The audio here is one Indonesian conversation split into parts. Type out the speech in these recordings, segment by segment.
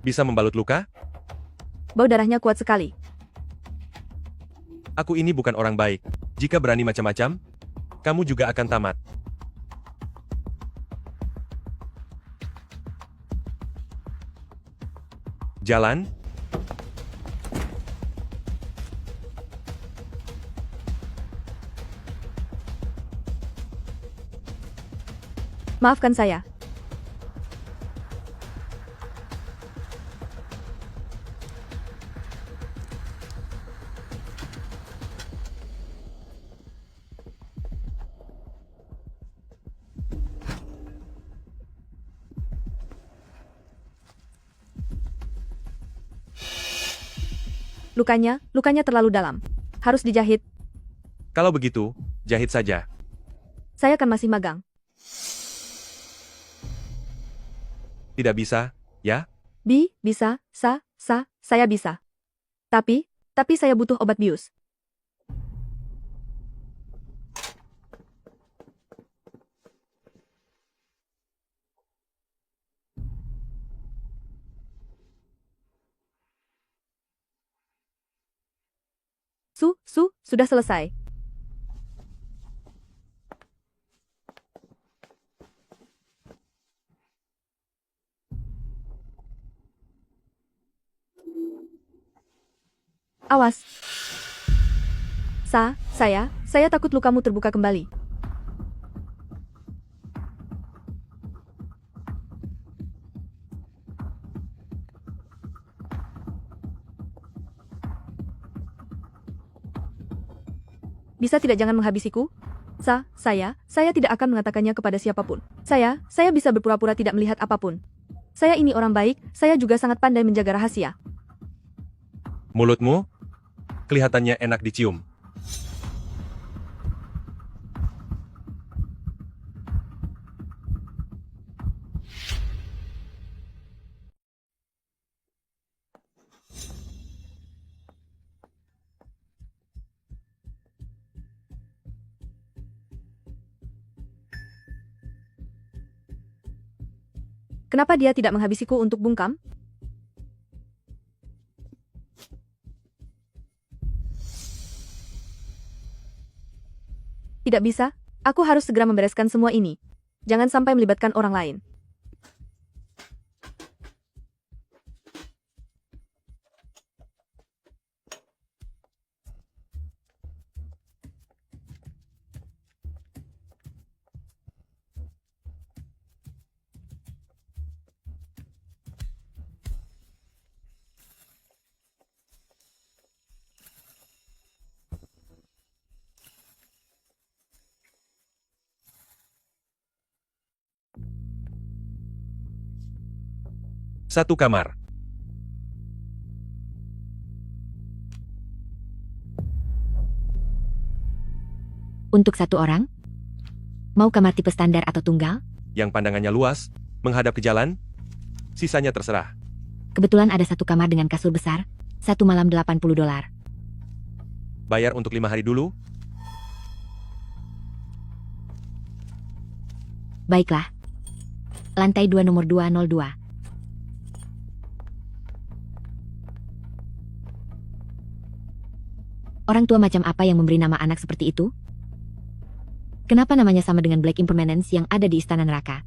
Bisa membalut luka? Bau darahnya kuat sekali. Aku ini bukan orang baik. Jika berani macam-macam, kamu juga akan tamat. Jalan? Maafkan saya. Lukanya terlalu dalam. Harus dijahit. Kalau begitu, jahit saja. Saya kan masih magang. Tidak bisa, ya? Bisa, saya bisa. Tapi saya butuh obat bius. Sudah selesai. Awas. Saya takut lukamu terbuka kembali. Bisa tidak jangan menghabisiku? Saya tidak akan mengatakannya kepada siapapun. Saya bisa berpura-pura tidak melihat apapun. Saya ini orang baik, saya juga sangat pandai menjaga rahasia. Mulutmu? Kelihatannya enak dicium. Kenapa dia tidak menghabisiku untuk bungkam? Tidak bisa, aku harus segera membereskan semua ini. Jangan sampai melibatkan orang lain. Satu kamar. Untuk satu orang? Mau kamar tipe standar atau tunggal? Yang pandangannya luas, menghadap ke jalan, sisanya terserah. Kebetulan ada satu kamar dengan kasur besar, satu malam $80. Bayar untuk 5 hari dulu. Baiklah. Lantai 2 nomor 202. Orang tua macam apa yang memberi nama anak seperti itu? Kenapa namanya sama dengan Black Impermanence yang ada di Istana Neraka?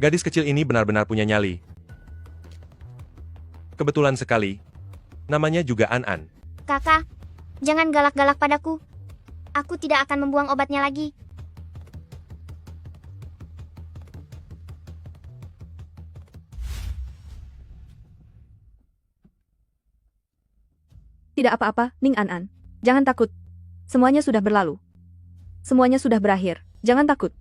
Gadis kecil ini benar-benar punya nyali. Kebetulan sekali. Namanya juga An-An. Kakak, jangan galak-galak padaku. Aku tidak akan membuang obatnya lagi. Tidak apa-apa, Ning An-An. Jangan takut. Semuanya sudah berlalu. Semuanya sudah berakhir. Jangan takut.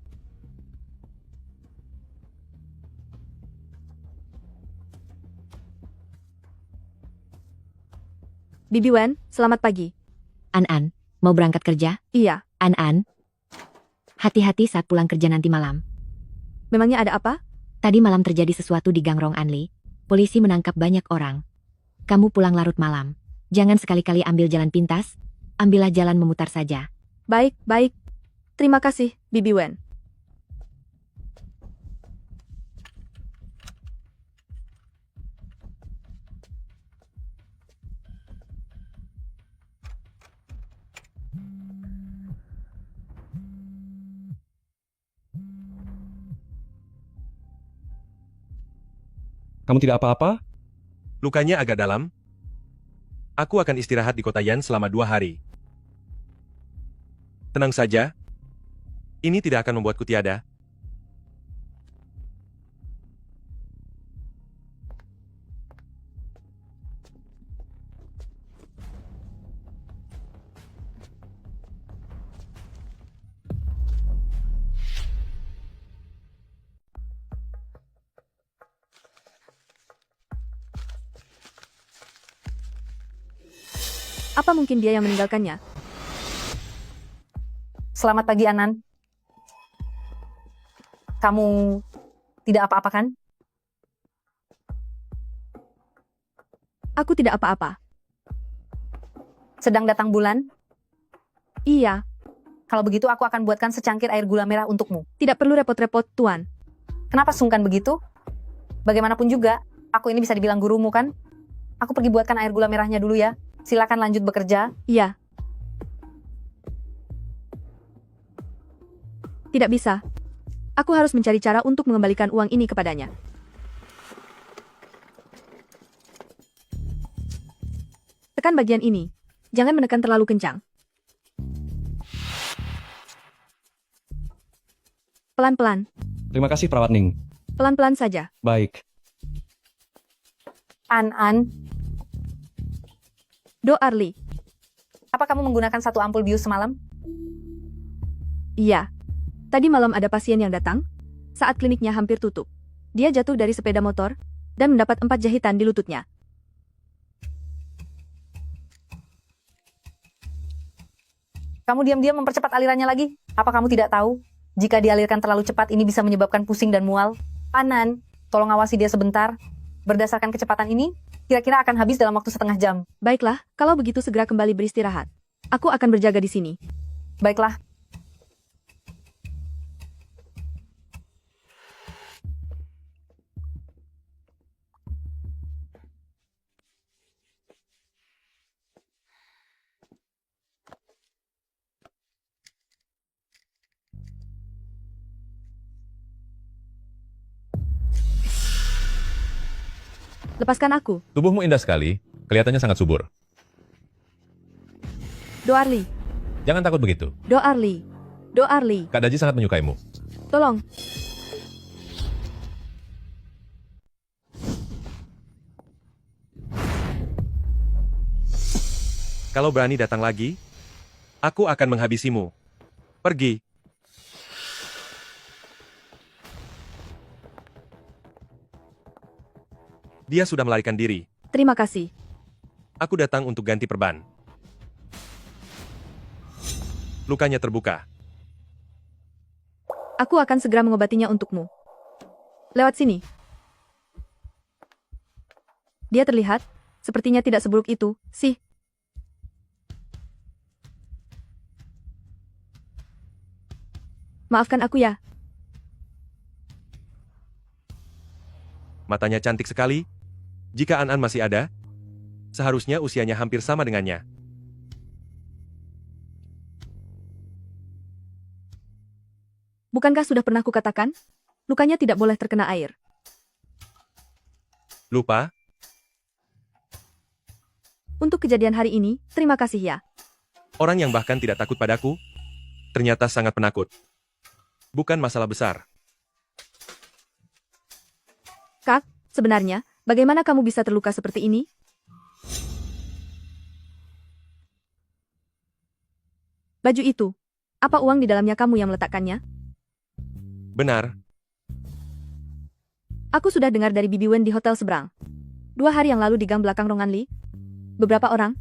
Bibi Wen, selamat pagi. An-An, mau berangkat kerja? Iya, An, hati-hati saat pulang kerja nanti malam. Memangnya ada apa? Tadi malam terjadi sesuatu di Gang Rong Anli. Polisi menangkap banyak orang. Kamu pulang larut malam. Jangan sekali-kali ambil jalan pintas. Ambillah jalan memutar saja. Baik, baik. Terima kasih, Bibi Wen. Kamu tidak apa-apa? Lukanya agak dalam. Aku akan istirahat di kota Yan selama 2 hari. Tenang saja. Ini tidak akan membuatku tiada. Apa mungkin dia yang meninggalkannya? Selamat pagi, Anan. Kamu tidak apa-apa kan? Aku tidak apa-apa. Sedang datang bulan? Iya, Kalau begitu aku akan buatkan secangkir air gula merah untukmu. tidak perlu repot-repot, Tuan. Kenapa sungkan begitu? Bagaimanapun juga, aku ini bisa dibilang gurumu kan? Aku pergi buatkan air gula merahnya dulu ya. Silakan lanjut bekerja. Iya. Tidak bisa. Aku harus mencari cara untuk mengembalikan uang ini kepadanya. Tekan bagian ini. Jangan menekan terlalu kencang. Pelan-pelan. Terima kasih, Perawat Ning. Pelan-pelan saja. Baik. An, Do Arli. apa kamu menggunakan satu ampul bius semalam? Iya. Tadi malam ada pasien yang datang. Saat kliniknya hampir tutup. Dia jatuh dari sepeda motor dan mendapat 4 jahitan di lututnya. Kamu diam-diam mempercepat alirannya lagi? Apa kamu tidak tahu? Jika dialirkan terlalu cepat, ini bisa menyebabkan pusing dan mual. Anan, tolong awasi dia sebentar. Berdasarkan kecepatan ini, kira-kira akan habis dalam waktu setengah jam. Baiklah, kalau begitu segera kembali beristirahat. Aku akan berjaga di sini. Baiklah. Lepaskan aku. Tubuhmu indah sekali, kelihatannya sangat subur. Do Arli. Jangan takut begitu. Do Arli. Do Arli. Kak Daji sangat menyukaimu. Tolong. Kalau berani datang lagi, aku akan menghabisimu. Pergi. Dia sudah melarikan diri. Terima kasih. Aku datang untuk ganti perban. Lukanya terbuka. Aku akan segera mengobatinya untukmu. Lewat sini. Dia terlihat, sepertinya tidak seburuk itu, sih. Maafkan aku ya. Matanya cantik sekali. Jika An masih ada, seharusnya usianya hampir sama dengannya. Bukankah sudah pernah kukatakan? Lukanya tidak boleh terkena air. Lupa? Untuk kejadian hari ini, terima kasih ya. Orang yang bahkan tidak takut padaku, ternyata sangat penakut. Bukan masalah besar. Kak, sebenarnya, bagaimana kamu bisa terluka seperti ini? Baju itu, apa uang di dalamnya kamu yang meletakkannya? Benar, Aku sudah dengar dari Bibi Wen di hotel seberang. 2 hari yang lalu di gang belakang Ronganli, beberapa orang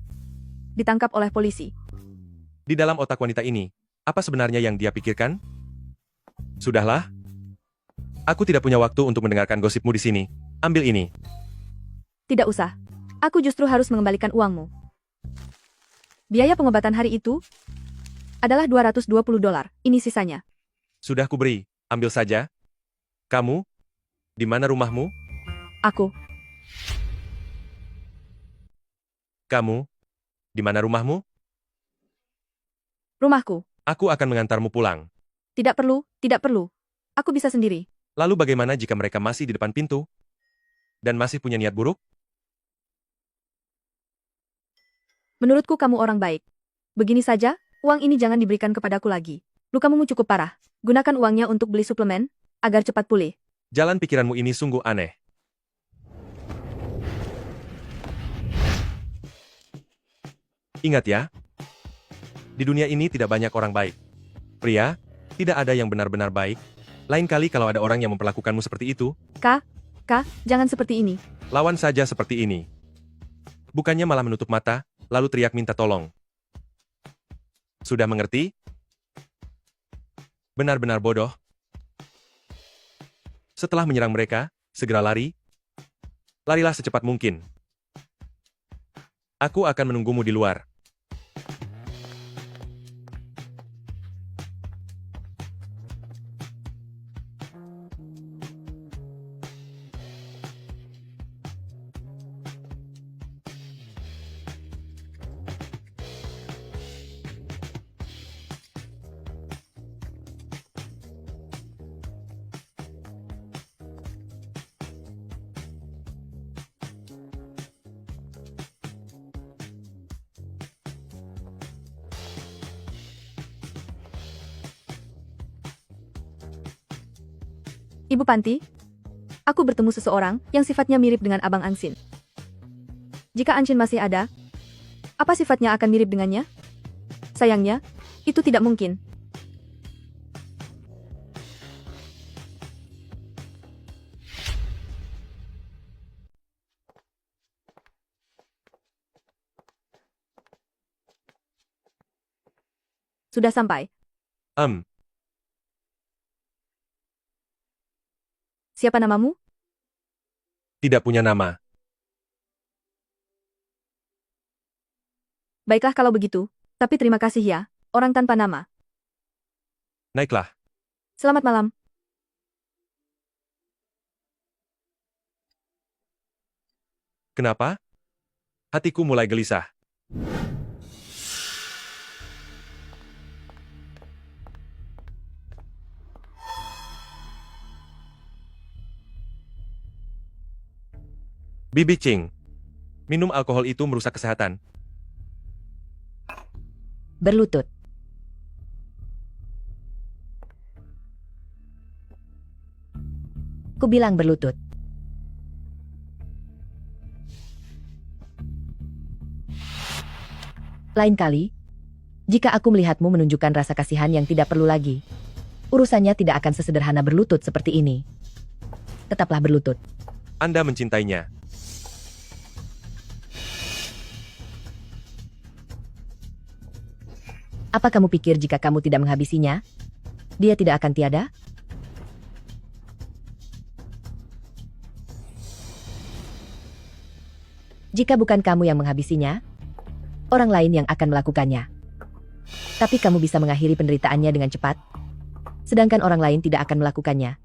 ditangkap oleh polisi. di dalam otak wanita ini, Apa sebenarnya yang dia pikirkan? Sudahlah. Aku tidak punya waktu untuk mendengarkan gosipmu di sini. Ambil ini. Tidak usah. Aku justru harus mengembalikan uangmu. Biaya pengobatan hari itu adalah $220. Ini sisanya. Sudah kuberi. Ambil saja. Kamu? Di mana rumahmu? Aku. Kamu? Di mana rumahmu? Rumahku. Aku akan mengantarmu pulang. Tidak perlu, tidak perlu. Aku bisa sendiri. Lalu bagaimana jika mereka masih di depan pintu? Dan masih punya niat buruk? Menurutku kamu orang baik. Begini saja, uang ini jangan diberikan kepadaku lagi. Lukamu cukup parah. Gunakan uangnya untuk beli suplemen, agar cepat pulih. Jalan pikiranmu ini sungguh aneh. Ingat ya, di dunia ini tidak banyak orang baik. Pria, tidak ada yang benar-benar baik. Lain kali kalau ada orang yang memperlakukanmu seperti itu, Kak, jangan seperti ini. lawan saja seperti ini. Bukannya malah menutup mata, lalu teriak minta tolong. Sudah mengerti? Benar-benar bodoh. Setelah menyerang mereka, segera lari. Larilah secepat mungkin. Aku akan menunggumu di luar. Ibu Panti, aku bertemu seseorang yang sifatnya mirip dengan Abang Angsin. Jika Anshin masih ada, apa sifatnya akan mirip dengannya? Sayangnya, itu tidak mungkin. Sudah sampai. Siapa namamu? Tidak punya nama. Baiklah kalau begitu, tapi terima kasih ya, orang tanpa nama. Naiklah. Selamat malam. Kenapa? Hatiku mulai gelisah. Bibi Ching. Minum alkohol itu merusak kesehatan. Berlutut. Ku bilang berlutut. Lain kali, jika aku melihatmu menunjukkan rasa kasihan yang tidak perlu lagi, urusannya tidak akan sesederhana berlutut seperti ini. Tetaplah berlutut. Anda mencintainya. Apa kamu pikir jika kamu tidak menghabisinya, dia tidak akan tiada? Jika bukan kamu yang menghabisinya, orang lain yang akan melakukannya. Tapi kamu bisa mengakhiri penderitaannya dengan cepat, sedangkan orang lain tidak akan melakukannya.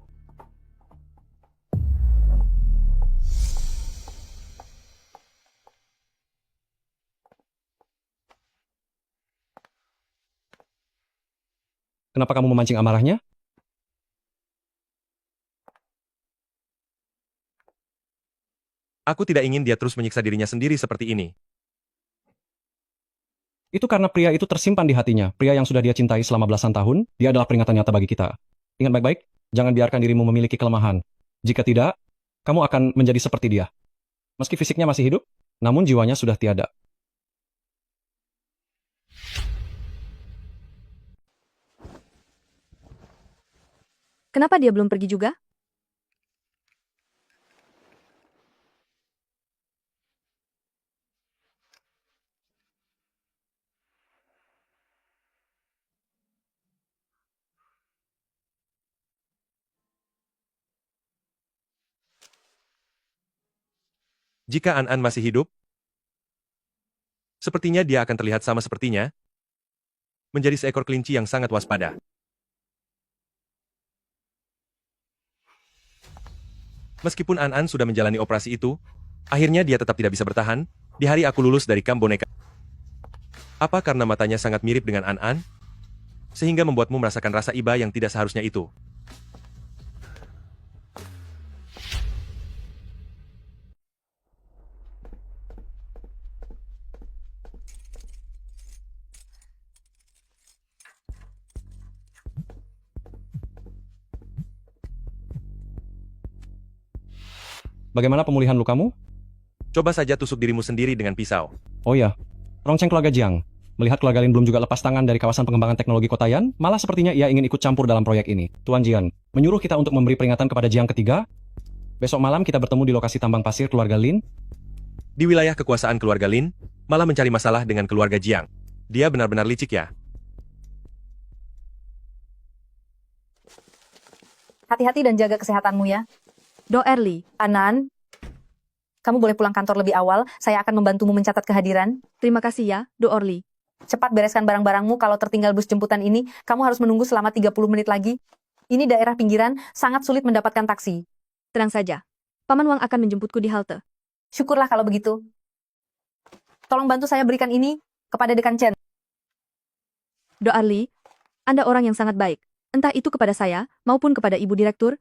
Kenapa kamu memancing amarahnya? Aku tidak ingin dia terus menyiksa dirinya sendiri seperti ini. Itu karena pria itu tersimpan di hatinya. Pria yang sudah dia cintai selama belasan tahun, dia adalah peringatan nyata bagi kita. Ingat baik-baik, jangan biarkan dirimu memiliki kelemahan. Jika tidak, kamu akan menjadi seperti dia. Meski fisiknya masih hidup, namun jiwanya sudah tiada. Kenapa dia belum pergi juga? Jika An masih hidup, sepertinya dia akan terlihat sama sepertinya, menjadi seekor kelinci yang sangat waspada. Meskipun An sudah menjalani operasi itu, akhirnya dia tetap tidak bisa bertahan, di hari aku lulus dari kamp boneka. Apa karena matanya sangat mirip dengan An? Sehingga membuatmu merasakan rasa iba yang tidak seharusnya itu. Bagaimana pemulihan lukamu? Coba saja tusuk dirimu sendiri dengan pisau. Oh ya, Rongcheng keluarga Jiang. Melihat keluarga Lin belum juga lepas tangan dari kawasan pengembangan teknologi Kotayan, malah sepertinya ia ingin ikut campur dalam proyek ini. Tuan Jian, menyuruh kita untuk memberi peringatan kepada Jiang ketiga. Besok malam kita bertemu di lokasi tambang pasir keluarga Lin. Di wilayah kekuasaan keluarga Lin, malah mencari masalah dengan keluarga Jiang. Dia benar-benar licik ya. Hati-hati dan jaga kesehatanmu ya. Do Erli, Anan, kamu boleh pulang kantor lebih awal. Saya akan membantumu mencatat kehadiran. terima kasih ya, Do Orli. Cepat bereskan barang-barangmu. Kalau tertinggal bus jemputan ini, kamu harus menunggu selama 30 menit lagi. Ini daerah pinggiran, sangat sulit mendapatkan taksi. Tenang saja. Paman Wang akan menjemputku di halte. Syukurlah kalau begitu. Tolong bantu saya berikan ini kepada Dekan Chen. Do Arli, Anda orang yang sangat baik. Entah itu kepada saya, maupun kepada Ibu Direktur.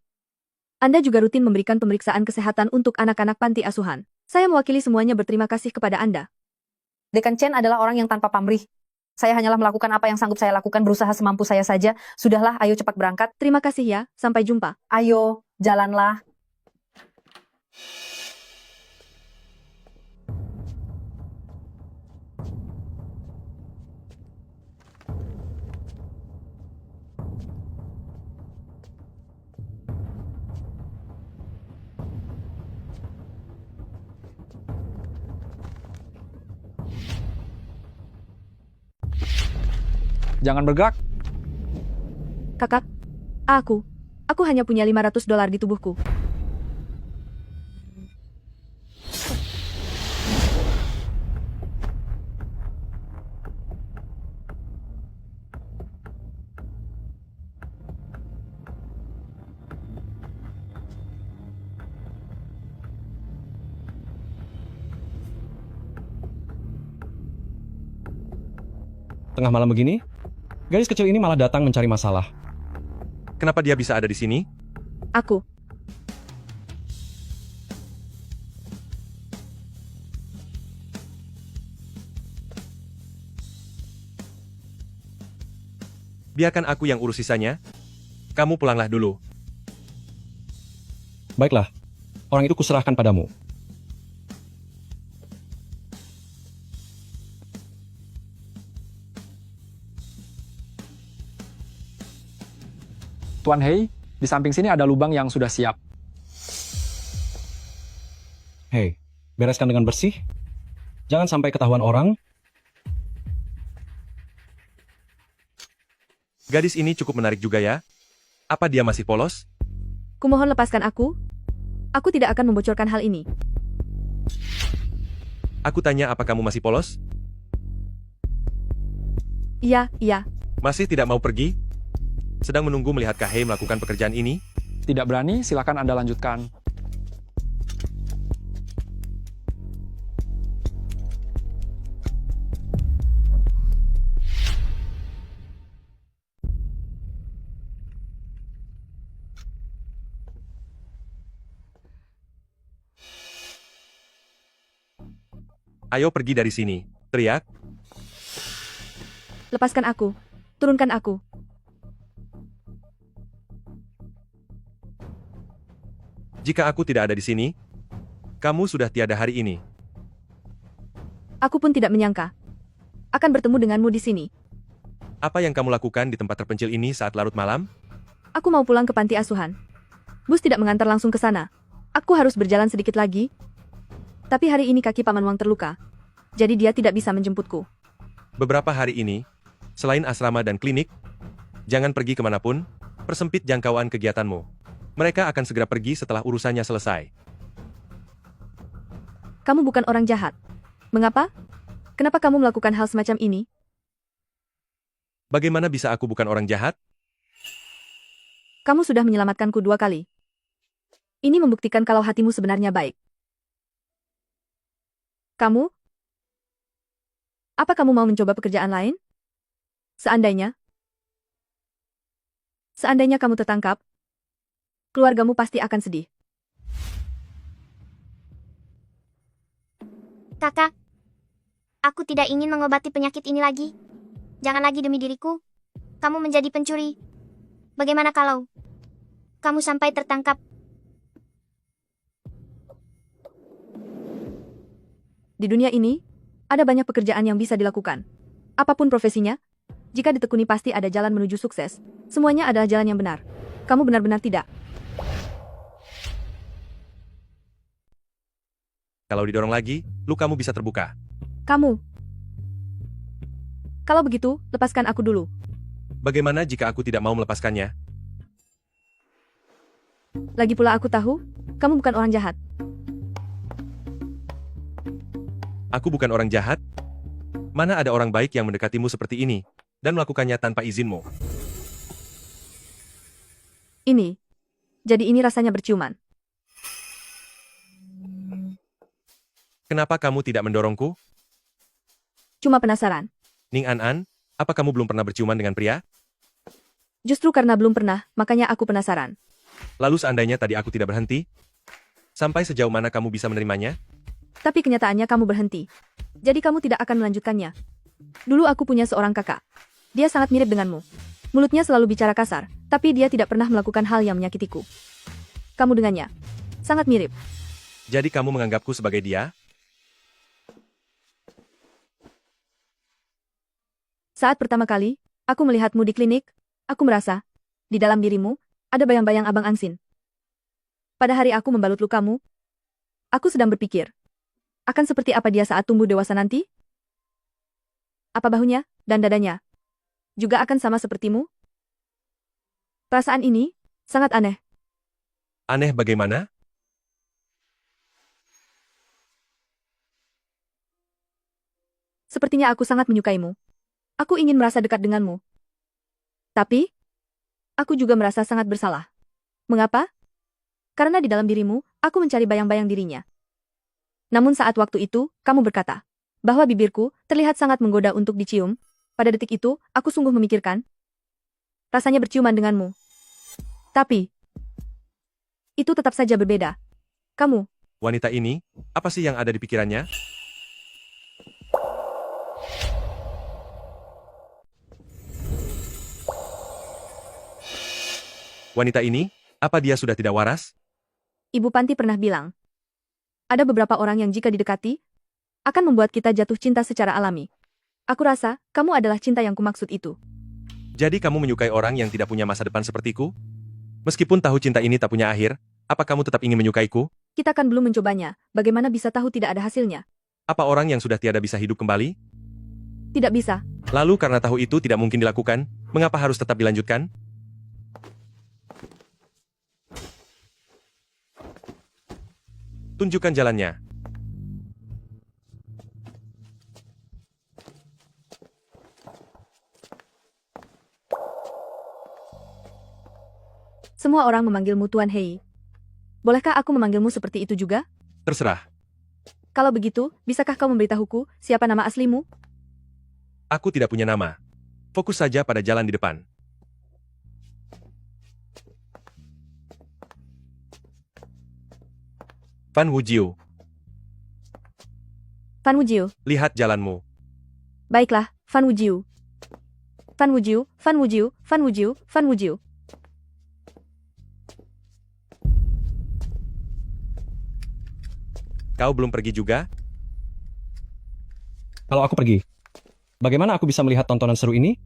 Anda juga rutin memberikan pemeriksaan kesehatan untuk anak-anak panti asuhan. Saya mewakili semuanya berterima kasih kepada Anda. Dekan Chen adalah orang yang tanpa pamrih. Saya hanyalah melakukan apa yang sanggup saya lakukan, berusaha semampu saya saja. Sudahlah, ayo cepat berangkat. Terima kasih ya, sampai jumpa. Ayo, jalanlah. Jangan bergerak. Kakak, aku hanya punya $500 di tubuhku. Tengah malam begini, gadis kecil ini malah datang mencari masalah. Kenapa dia bisa ada di sini? Aku. Biarkan aku yang urus sisanya. Kamu pulanglah dulu. Baiklah, orang itu kuserahkan padamu. Tuan Hei, di samping sini ada lubang yang sudah siap. Hei, bereskan dengan bersih. Jangan sampai ketahuan orang. Gadis ini cukup menarik juga ya. Apa dia masih polos? Kumohon lepaskan aku. Aku tidak akan membocorkan hal ini. Aku tanya apa kamu masih polos? Iya. Masih tidak mau pergi? Sedang menunggu melihat Kahei melakukan pekerjaan ini? Tidak berani, silakan Anda lanjutkan. Ayo pergi dari sini. Teriak. Lepaskan aku. Turunkan aku. Jika aku tidak ada di sini, kamu sudah tiada hari ini. Aku pun tidak menyangka. Akan bertemu denganmu di sini. Apa yang kamu lakukan di tempat terpencil ini saat larut malam? Aku mau pulang ke panti asuhan. Bus tidak mengantar langsung ke sana. Aku harus berjalan sedikit lagi. Tapi hari ini kaki Paman Wang terluka. Jadi dia tidak bisa menjemputku. Beberapa hari ini, selain asrama dan klinik, jangan pergi kemanapun, persempit jangkauan kegiatanmu. Mereka akan segera pergi setelah urusannya selesai. Kamu bukan orang jahat. Mengapa? Kenapa kamu melakukan hal semacam ini? Bagaimana bisa aku bukan orang jahat? Kamu sudah menyelamatkanku 2 kali. Ini membuktikan kalau hatimu sebenarnya baik. Kamu? Apa kamu mau mencoba pekerjaan lain? Seandainya kamu tertangkap, keluargamu pasti akan sedih. Kakak, aku tidak ingin mengobati penyakit ini lagi. Jangan lagi demi diriku. Kamu menjadi pencuri. Bagaimana kalau kamu sampai tertangkap? Di dunia ini, ada banyak pekerjaan yang bisa dilakukan. Apapun profesinya, jika ditekuni pasti ada jalan menuju sukses. Semuanya adalah jalan yang benar. Kamu benar-benar tidak. Kalau didorong lagi, lukamu bisa terbuka. Kamu. Kalau begitu, lepaskan aku dulu. Bagaimana jika aku tidak mau melepaskannya? Lagi pula aku tahu, kamu bukan orang jahat. Aku bukan orang jahat? Mana ada orang baik yang mendekatimu seperti ini, dan melakukannya tanpa izinmu? Ini. Jadi ini rasanya berciuman. Kenapa kamu tidak mendorongku? Cuma penasaran. Ning An, apa kamu belum pernah berciuman dengan pria? Justru karena belum pernah, makanya aku penasaran. Lalu seandainya tadi aku tidak berhenti? Sampai sejauh mana kamu bisa menerimanya? Tapi kenyataannya kamu berhenti. Jadi kamu tidak akan melanjutkannya. Dulu aku punya seorang kakak. Dia sangat mirip denganmu. Mulutnya selalu bicara kasar, tapi dia tidak pernah melakukan hal yang menyakitiku. Kamu dengannya. Sangat mirip. Jadi kamu menganggapku sebagai dia? Saat pertama kali, aku melihatmu di klinik, aku merasa, di dalam dirimu, ada bayang-bayang Abang Angsin. Pada hari aku membalut lukamu, aku sedang berpikir, akan seperti apa dia saat tumbuh dewasa nanti? Apa bahunya dan dadanya juga akan sama sepertimu? Perasaan ini sangat aneh. Aneh bagaimana? Sepertinya aku sangat menyukaimu. Aku ingin merasa dekat denganmu. Tapi, aku juga merasa sangat bersalah. Mengapa? Karena di dalam dirimu, aku mencari bayang-bayang dirinya. Namun saat waktu itu, kamu berkata bahwa bibirku terlihat sangat menggoda untuk dicium. Pada detik itu, aku sungguh memikirkan rasanya berciuman denganmu. Tapi, itu tetap saja berbeda. Kamu, Wanita ini, apa sih yang ada di pikirannya? Wanita ini, apa dia sudah tidak waras? Ibu Panti pernah bilang, ada beberapa orang yang jika didekati, akan membuat kita jatuh cinta secara alami. Aku rasa, kamu adalah cinta yang kumaksud itu. Jadi kamu menyukai orang yang tidak punya masa depan sepertiku? Meskipun tahu cinta ini tak punya akhir, apa kamu tetap ingin menyukaiku? Kita kan belum mencobanya, bagaimana bisa tahu tidak ada hasilnya? Apa orang yang sudah tiada bisa hidup kembali? Tidak bisa. Lalu karena tahu itu tidak mungkin dilakukan, mengapa harus tetap dilanjutkan? Tunjukkan jalannya. Semua orang memanggilmu Tuan Hei. Bolehkah aku memanggilmu seperti itu juga? Terserah. Kalau begitu, bisakah kau memberitahuku siapa nama aslimu? Aku tidak punya nama. Fokus saja pada jalan di depan. Fan Wujiu, Fan Wujiu. lihat jalanmu. Baiklah, Fan Wujiu. Fan Wujiu, Fan Wujiu, Fan Wujiu, Fan Wujiu. Kau belum pergi juga? Kalau aku pergi, bagaimana aku bisa melihat tontonan seru ini?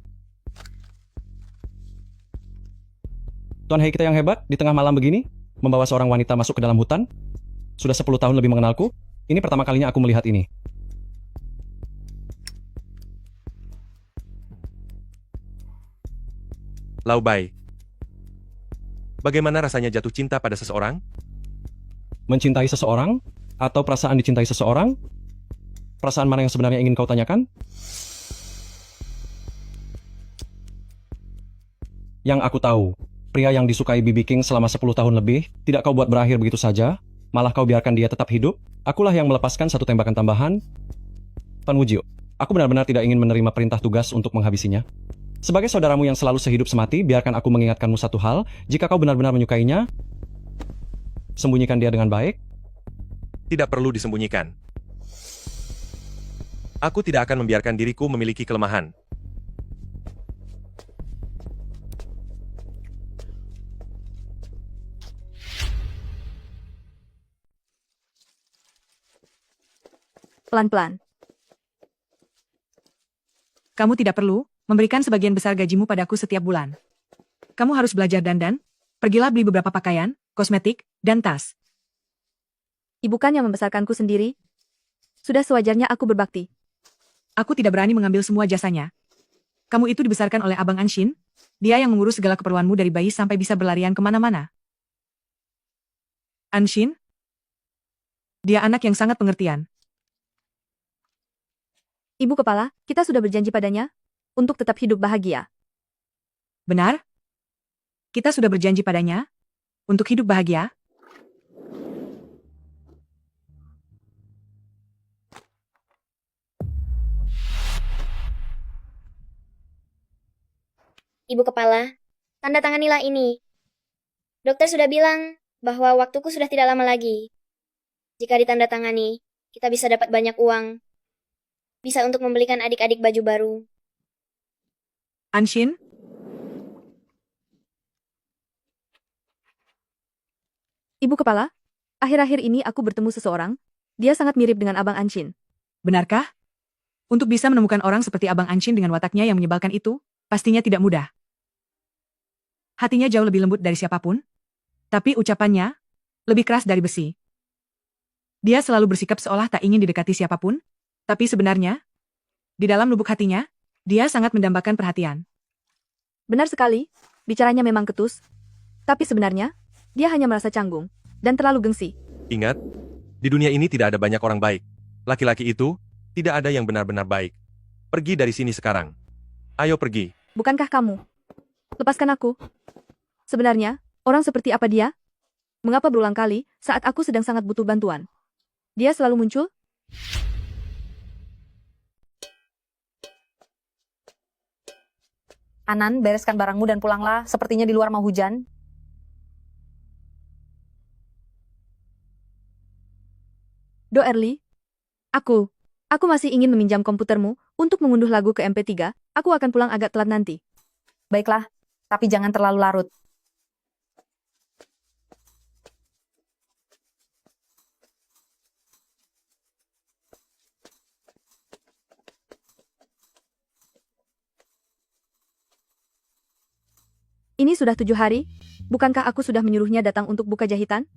Tuan Hei kita yang hebat di tengah malam begini, membawa seorang wanita masuk ke dalam hutan. Sudah 10 tahun lebih mengenalku, ini pertama kalinya aku melihat ini. Lau Bai. Bagaimana rasanya jatuh cinta pada seseorang? Mencintai seseorang, Atau perasaan dicintai seseorang? Perasaan mana yang sebenarnya ingin kau tanyakan? Yang aku tahu, pria yang disukai BB King selama 10 tahun lebih, tidak kau buat berakhir begitu saja, malah kau biarkan dia tetap hidup. Akulah yang melepaskan satu tembakan tambahan. Tuan Wujio, aku benar-benar tidak ingin menerima perintah tugas untuk menghabisinya. Sebagai saudaramu yang selalu sehidup semati, biarkan aku mengingatkanmu satu hal, jika kau benar-benar menyukainya, sembunyikan dia dengan baik. Tidak perlu disembunyikan. Aku tidak akan membiarkan diriku memiliki kelemahan. Pelan-pelan. Kamu tidak perlu memberikan sebagian besar gajimu padaku setiap bulan. Kamu harus belajar dandan, pergilah beli beberapa pakaian, kosmetik, dan tas. Ibu kan yang membesarkanku sendiri. Sudah sewajarnya aku berbakti. Aku tidak berani mengambil semua jasanya. Kamu itu dibesarkan oleh Abang Anshin, dia yang mengurus segala keperluanmu dari bayi sampai bisa berlarian kemana-mana. Anshin? Dia anak yang sangat pengertian. Ibu kepala, kita sudah berjanji padanya untuk tetap hidup bahagia. Benar? Kita sudah berjanji padanya untuk hidup bahagia. Ibu kepala, tanda tanganilah ini. Dokter sudah bilang bahwa waktuku sudah tidak lama lagi. Jika ditandatangani, kita bisa dapat banyak uang. Bisa untuk membelikan adik-adik baju baru. Anshin? Ibu kepala, akhir-akhir ini aku bertemu seseorang. Dia sangat mirip dengan Abang Anshin. Benarkah? Untuk bisa menemukan orang seperti Abang Anshin dengan wataknya yang menyebalkan itu, pastinya tidak mudah. Hatinya jauh lebih lembut dari siapapun, tapi ucapannya lebih keras dari besi. Dia selalu bersikap seolah tak ingin didekati siapapun, tapi sebenarnya, di dalam lubuk hatinya, dia sangat mendambakan perhatian. Benar sekali, bicaranya memang ketus. Tapi sebenarnya, dia hanya merasa canggung dan terlalu gengsi. Ingat, di dunia ini tidak ada banyak orang baik. Laki-laki itu, tidak ada yang benar-benar baik. Pergi dari sini sekarang. Ayo pergi. Bukankah kamu? Lepaskan aku. Sebenarnya, orang seperti apa dia? Mengapa berulang kali, saat aku sedang sangat butuh bantuan, dia selalu muncul? Anan, bereskan barangmu dan pulanglah. Sepertinya di luar mau hujan. Do Early, aku masih ingin meminjam komputermu untuk mengunduh lagu ke MP3. Aku akan pulang agak telat nanti. Baiklah, tapi jangan terlalu larut. Ini sudah 7 hari, bukankah aku sudah menyuruhnya datang untuk buka jahitan?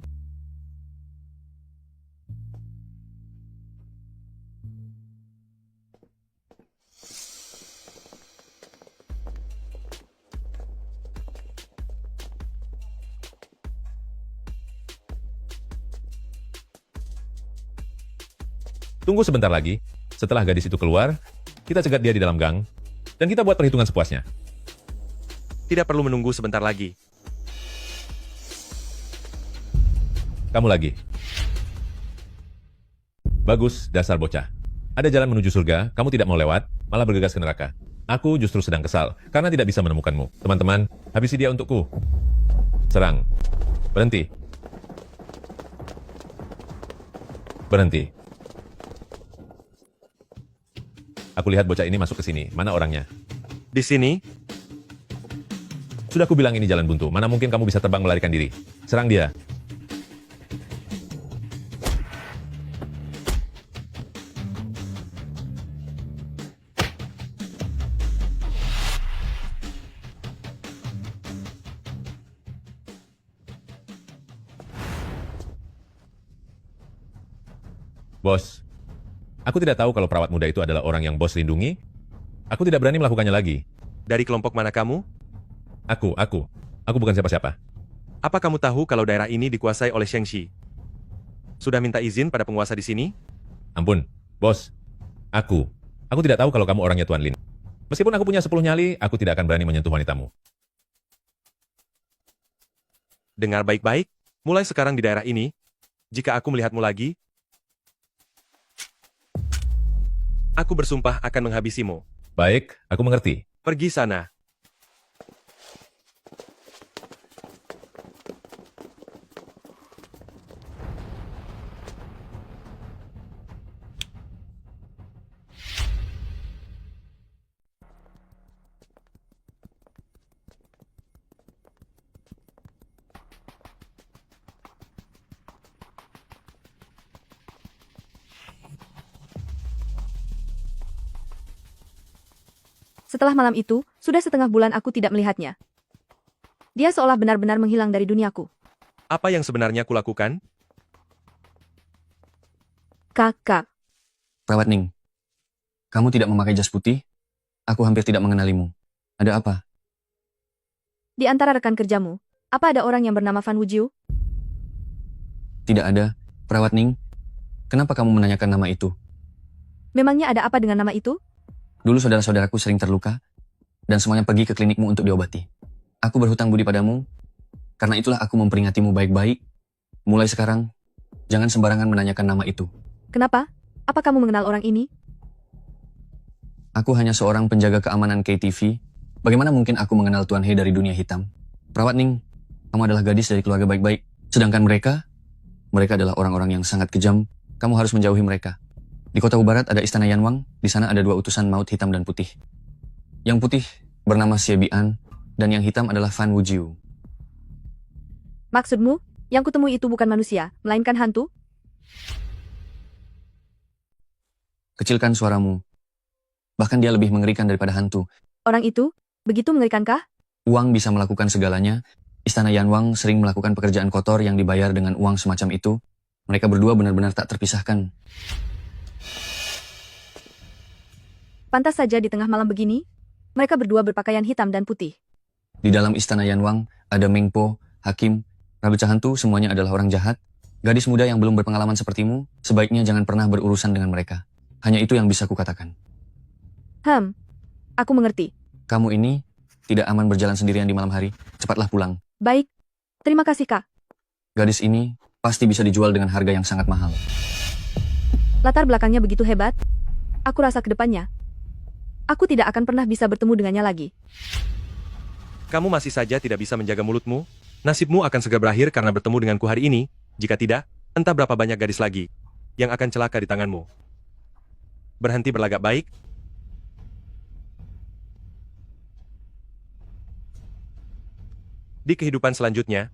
Tunggu sebentar lagi. Setelah gadis itu keluar, kita cegat dia di dalam gang, dan kita buat perhitungan sepuasnya. Tidak perlu menunggu sebentar lagi. Kamu lagi. Bagus, dasar bocah. Ada jalan menuju surga, kamu tidak mau lewat, malah bergegas ke neraka. Aku justru sedang kesal, karena tidak bisa menemukanmu. Teman-teman, habisi dia untukku. Serang. Berhenti. Berhenti. Aku lihat bocah ini masuk ke sini. Mana orangnya? Di sini, Sudah aku bilang ini jalan buntu. Mana mungkin kamu bisa terbang melarikan diri. Serang dia. Bos, aku tidak tahu kalau perawat muda itu adalah orang yang bos lindungi. Aku tidak berani melakukannya lagi. dari kelompok mana kamu? Aku bukan siapa-siapa. Apa kamu tahu kalau daerah ini dikuasai oleh Shengxi? Sudah minta izin pada penguasa di sini? Ampun, bos. Aku tidak tahu kalau kamu orangnya Tuan Lin. Meskipun aku punya 10 nyali, aku tidak akan berani menyentuh wanitamu. Dengar baik-baik, mulai sekarang di daerah ini, jika aku melihatmu lagi, aku bersumpah akan menghabisimu. Baik, aku mengerti. Pergi sana. Setelah malam itu, sudah setengah bulan aku tidak melihatnya. Dia seolah benar-benar menghilang dari duniaku. Apa yang sebenarnya kulakukan? Kakak, Perawat Ning, kamu tidak memakai jas putih? Aku hampir tidak mengenalimu. Ada apa? di antara rekan kerjamu, apa ada orang yang bernama Fan Wujiu? Tidak ada. Perawat Ning, kenapa kamu menanyakan nama itu? Memangnya ada apa dengan nama itu? Dulu saudara-saudaraku sering terluka, dan semuanya pergi ke klinikmu untuk diobati. Aku berhutang budi padamu, karena itulah aku memperingatimu baik-baik. Mulai sekarang, jangan sembarangan menanyakan nama itu. Kenapa? Apa kamu mengenal orang ini? Aku hanya seorang penjaga keamanan KTV. Bagaimana mungkin aku mengenal Tuan He dari dunia hitam? Perawat Ning, kamu adalah gadis dari keluarga baik-baik. Sedangkan mereka adalah orang-orang yang sangat kejam. Kamu harus menjauhi mereka. Di kota Barat ada Istana Yanwang. Di sana ada 2 utusan maut hitam dan putih. Yang putih bernama Xie Bian, dan yang hitam adalah Fan Wujiu. Maksudmu, yang kutemui itu bukan manusia, melainkan hantu? Kecilkan suaramu. Bahkan dia lebih mengerikan daripada hantu. Orang itu, begitu mengerikankah? Uang bisa melakukan segalanya. Istana Yanwang sering melakukan pekerjaan kotor yang dibayar dengan uang semacam itu. Mereka berdua benar-benar tak terpisahkan. Pantas saja di tengah malam begini, mereka berdua berpakaian hitam dan putih. Di dalam Istana Yanwang ada Meng Po, Hakim, Raja Hantu, semuanya adalah orang jahat. Gadis muda yang belum berpengalaman sepertimu, sebaiknya jangan pernah berurusan dengan mereka. Hanya itu yang bisa kukatakan. Aku mengerti. Kamu ini tidak aman berjalan sendirian di malam hari. Cepatlah pulang. Baik, terima kasih Kak. Gadis ini pasti bisa dijual dengan harga yang sangat mahal. Latar belakangnya begitu hebat. Aku rasa ke depannya, aku tidak akan pernah bisa bertemu dengannya lagi. Kamu masih saja tidak bisa menjaga mulutmu? Nasibmu akan segera berakhir karena bertemu denganku hari ini. Jika tidak, entah berapa banyak gadis lagi yang akan celaka di tanganmu. Berhenti berlagak baik. Di kehidupan selanjutnya,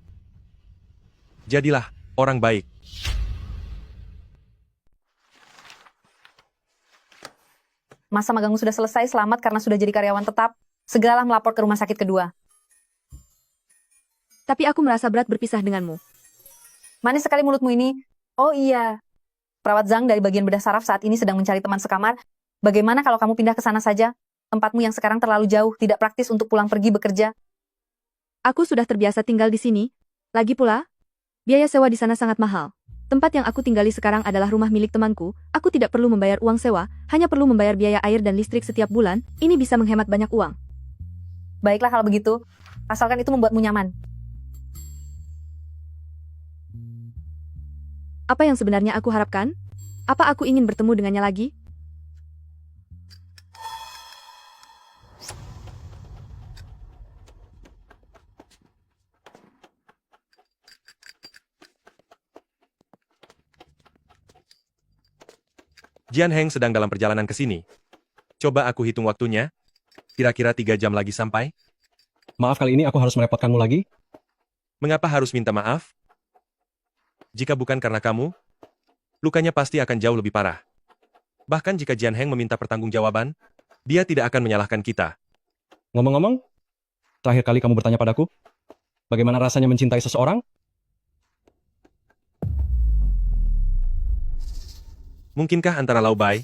jadilah orang baik. Masa magangmu sudah selesai, selamat karena sudah jadi karyawan tetap. Segeralah melapor ke rumah sakit kedua. Tapi aku merasa berat berpisah denganmu. Manis sekali mulutmu ini. Oh iya. Perawat Zhang dari bagian bedah saraf saat ini sedang mencari teman sekamar. Bagaimana kalau kamu pindah ke sana saja? Tempatmu yang sekarang terlalu jauh, tidak praktis untuk pulang pergi bekerja. Aku sudah terbiasa tinggal di sini. Lagi pula, biaya sewa di sana sangat mahal. Tempat yang aku tinggali sekarang adalah rumah milik temanku. Aku tidak perlu membayar uang sewa, hanya perlu membayar biaya air dan listrik setiap bulan. Ini bisa menghemat banyak uang. Baiklah kalau begitu, asalkan itu membuatmu nyaman. Apa yang sebenarnya aku harapkan? Apa aku ingin bertemu dengannya lagi? Jian Heng sedang dalam perjalanan ke sini. Coba aku hitung waktunya. Kira-kira 3 jam lagi sampai. Maaf kali ini aku harus merepotkanmu lagi. Mengapa harus minta maaf? Jika bukan karena kamu, lukanya pasti akan jauh lebih parah. Bahkan jika Jian Heng meminta pertanggungjawaban, dia tidak akan menyalahkan kita. Ngomong-ngomong, terakhir kali kamu bertanya padaku, bagaimana rasanya mencintai seseorang? Mungkinkah antara Lao Bai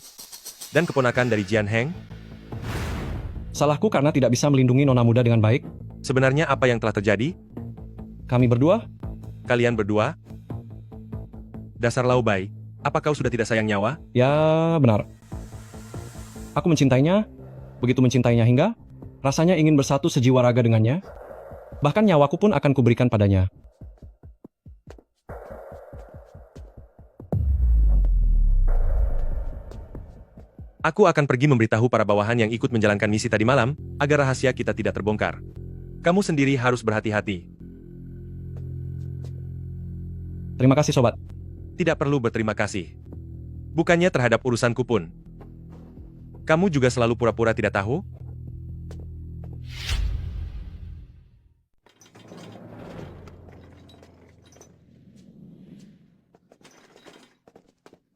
dan keponakan dari Jian Heng? Salahku karena tidak bisa melindungi nona muda dengan baik. Sebenarnya apa yang telah terjadi? Kami berdua, Kalian berdua? Dasar Laobai, apa kau sudah tidak sayang nyawa? Ya, benar. Aku mencintainya, begitu mencintainya hingga rasanya ingin bersatu sejiwa raga dengannya. Bahkan nyawaku pun akan kuberikan padanya. Aku akan pergi memberitahu para bawahan yang ikut menjalankan misi tadi malam, agar rahasia kita tidak terbongkar. Kamu sendiri harus berhati-hati. Terima kasih, sobat. Tidak perlu berterima kasih. Bukannya terhadap urusanku pun. Kamu juga selalu pura-pura tidak tahu?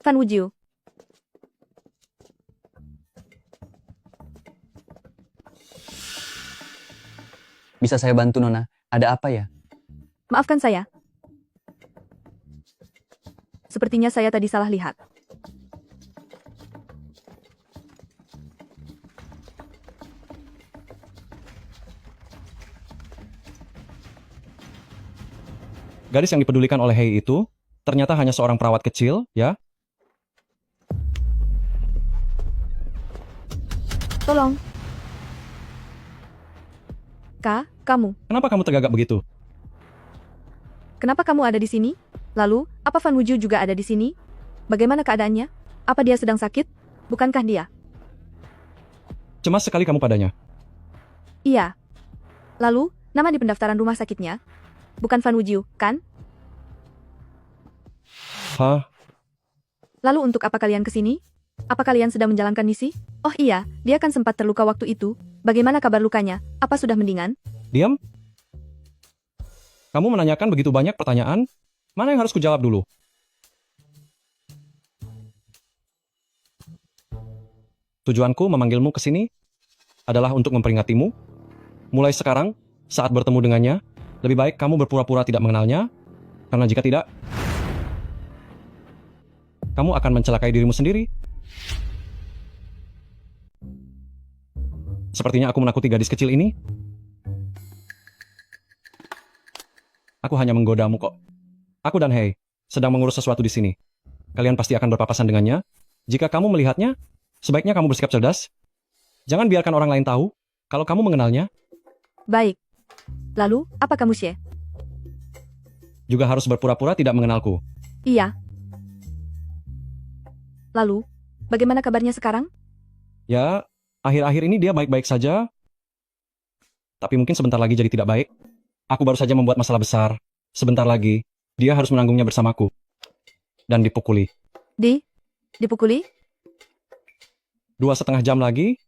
Fan Wujiu, Bisa saya bantu, Nona? Ada apa ya? maafkan saya. Sepertinya saya tadi salah lihat. Gadis yang dipedulikan oleh Hei itu ternyata hanya seorang perawat kecil, ya? Tolong. Kak, kamu. Kenapa kamu tergagap begitu? Kenapa kamu ada di sini? Lalu, apa Fan Wujiu juga ada di sini? Bagaimana keadaannya? Apa dia sedang sakit? Bukankah dia? Cemas sekali kamu padanya. Iya. Lalu, nama di pendaftaran rumah sakitnya? Bukan Fan Wujiu, kan? Hah? Lalu untuk apa kalian ke sini? Apa kalian sedang menjalankan misi? Oh iya, dia kan sempat terluka waktu itu. Bagaimana kabar lukanya? Apa sudah mendingan? Diam? Kamu menanyakan begitu banyak pertanyaan, mana yang harus kujawab dulu? Tujuanku memanggilmu ke sini adalah untuk memperingatimu. Mulai sekarang, saat bertemu dengannya, lebih baik kamu berpura-pura tidak mengenalnya, karena jika tidak, kamu akan mencelakai dirimu sendiri. Sepertinya aku menakuti gadis kecil ini. Aku hanya menggodamu kok. Aku dan Hei sedang mengurus sesuatu di sini. Kalian pasti akan berpapasan dengannya. Jika kamu melihatnya, sebaiknya kamu bersikap cerdas. Jangan biarkan orang lain tahu kalau kamu mengenalnya. Baik. Lalu, apa kamu, Xie? Juga harus berpura-pura tidak mengenalku. Iya. Lalu, bagaimana kabarnya sekarang? Ya, akhir-akhir ini dia baik-baik saja. Tapi mungkin sebentar lagi jadi tidak baik. Aku baru saja membuat masalah besar. Sebentar lagi, dia harus menanggungnya bersamaku. Dan dipukuli. Dipukuli? 2,5 jam lagi,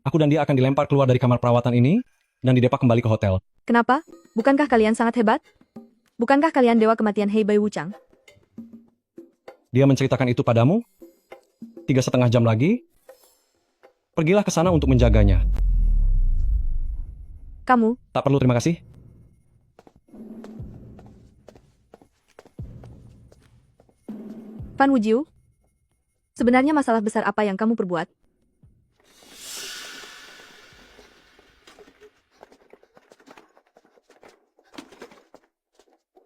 aku dan dia akan dilempar keluar dari kamar perawatan ini dan didepak kembali ke hotel. Kenapa? Bukankah kalian sangat hebat? Bukankah kalian dewa kematian Hei Bai Wuchang? Dia menceritakan itu padamu? 3,5 jam lagi, pergilah ke sana untuk menjaganya. Kamu, Tak perlu terima kasih. Fan Wujiu? Sebenarnya masalah besar apa yang kamu perbuat?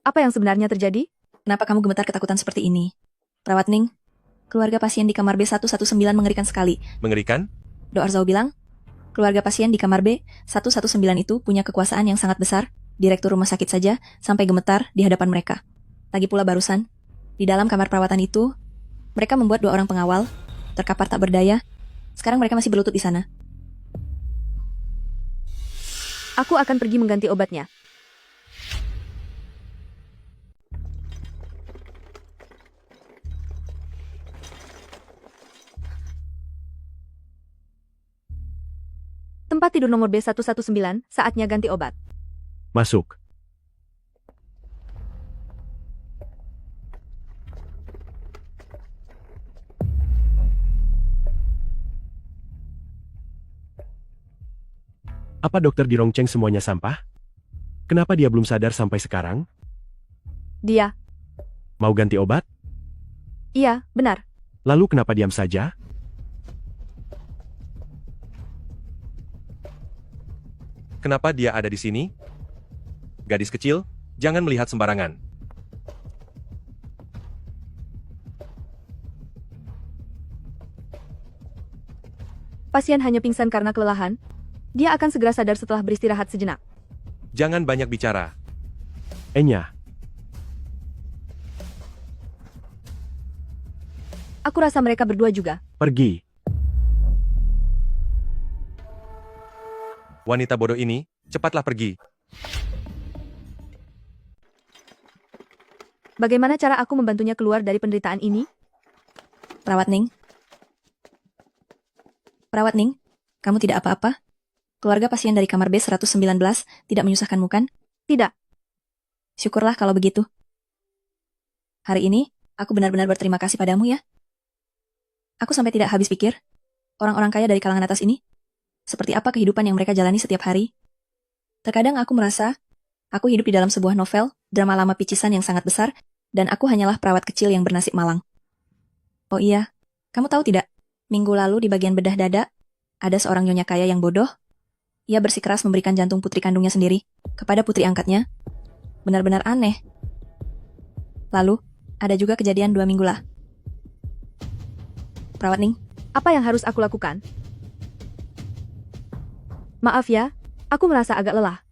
Apa yang sebenarnya terjadi? Kenapa kamu gemetar ketakutan seperti ini? Perawat Ning, keluarga pasien di kamar B119 mengerikan sekali. Mengerikan? Dr. Zhao bilang, keluarga pasien di kamar B119 itu punya kekuasaan yang sangat besar. Direktur rumah sakit saja sampai gemetar di hadapan mereka. Lagi pula barusan, di dalam kamar perawatan itu, mereka membuat 2 orang pengawal, terkapar tak berdaya. Sekarang mereka masih berlutut di sana. Aku akan pergi mengganti obatnya. Tempat tidur nomor B119, saatnya ganti obat. Masuk. Apa dokter di Rongcheng semuanya sampah? Kenapa dia belum sadar sampai sekarang? Dia. Mau ganti obat? Iya, benar. Lalu kenapa diam saja? Kenapa dia ada di sini? Gadis kecil, jangan melihat sembarangan. Pasien hanya pingsan karena kelelahan. Dia akan segera sadar setelah beristirahat sejenak. Jangan banyak bicara. Enya, Aku rasa mereka berdua juga. pergi. Wanita bodoh ini, cepatlah pergi. Bagaimana cara aku membantunya keluar dari penderitaan ini? Perawat Ning. Perawat Ning, kamu tidak apa-apa? Keluarga pasien dari kamar B119 tidak menyusahkanmu kan? Tidak. Syukurlah kalau begitu. Hari ini, aku benar-benar berterima kasih padamu ya. Aku sampai tidak habis pikir, orang-orang kaya dari kalangan atas ini, seperti apa kehidupan yang mereka jalani setiap hari. Terkadang aku merasa, aku hidup di dalam sebuah novel, drama lama picisan yang sangat besar, dan aku hanyalah perawat kecil yang bernasib malang. Oh iya, kamu tahu tidak, minggu lalu di bagian bedah dada, ada seorang nyonya kaya yang bodoh. Ia bersikeras memberikan jantung putri kandungnya sendiri kepada putri angkatnya. Benar-benar aneh. Lalu, ada juga kejadian 2 minggu lah. Perawat Ning, Apa yang harus aku lakukan? Maaf ya, aku merasa agak lelah.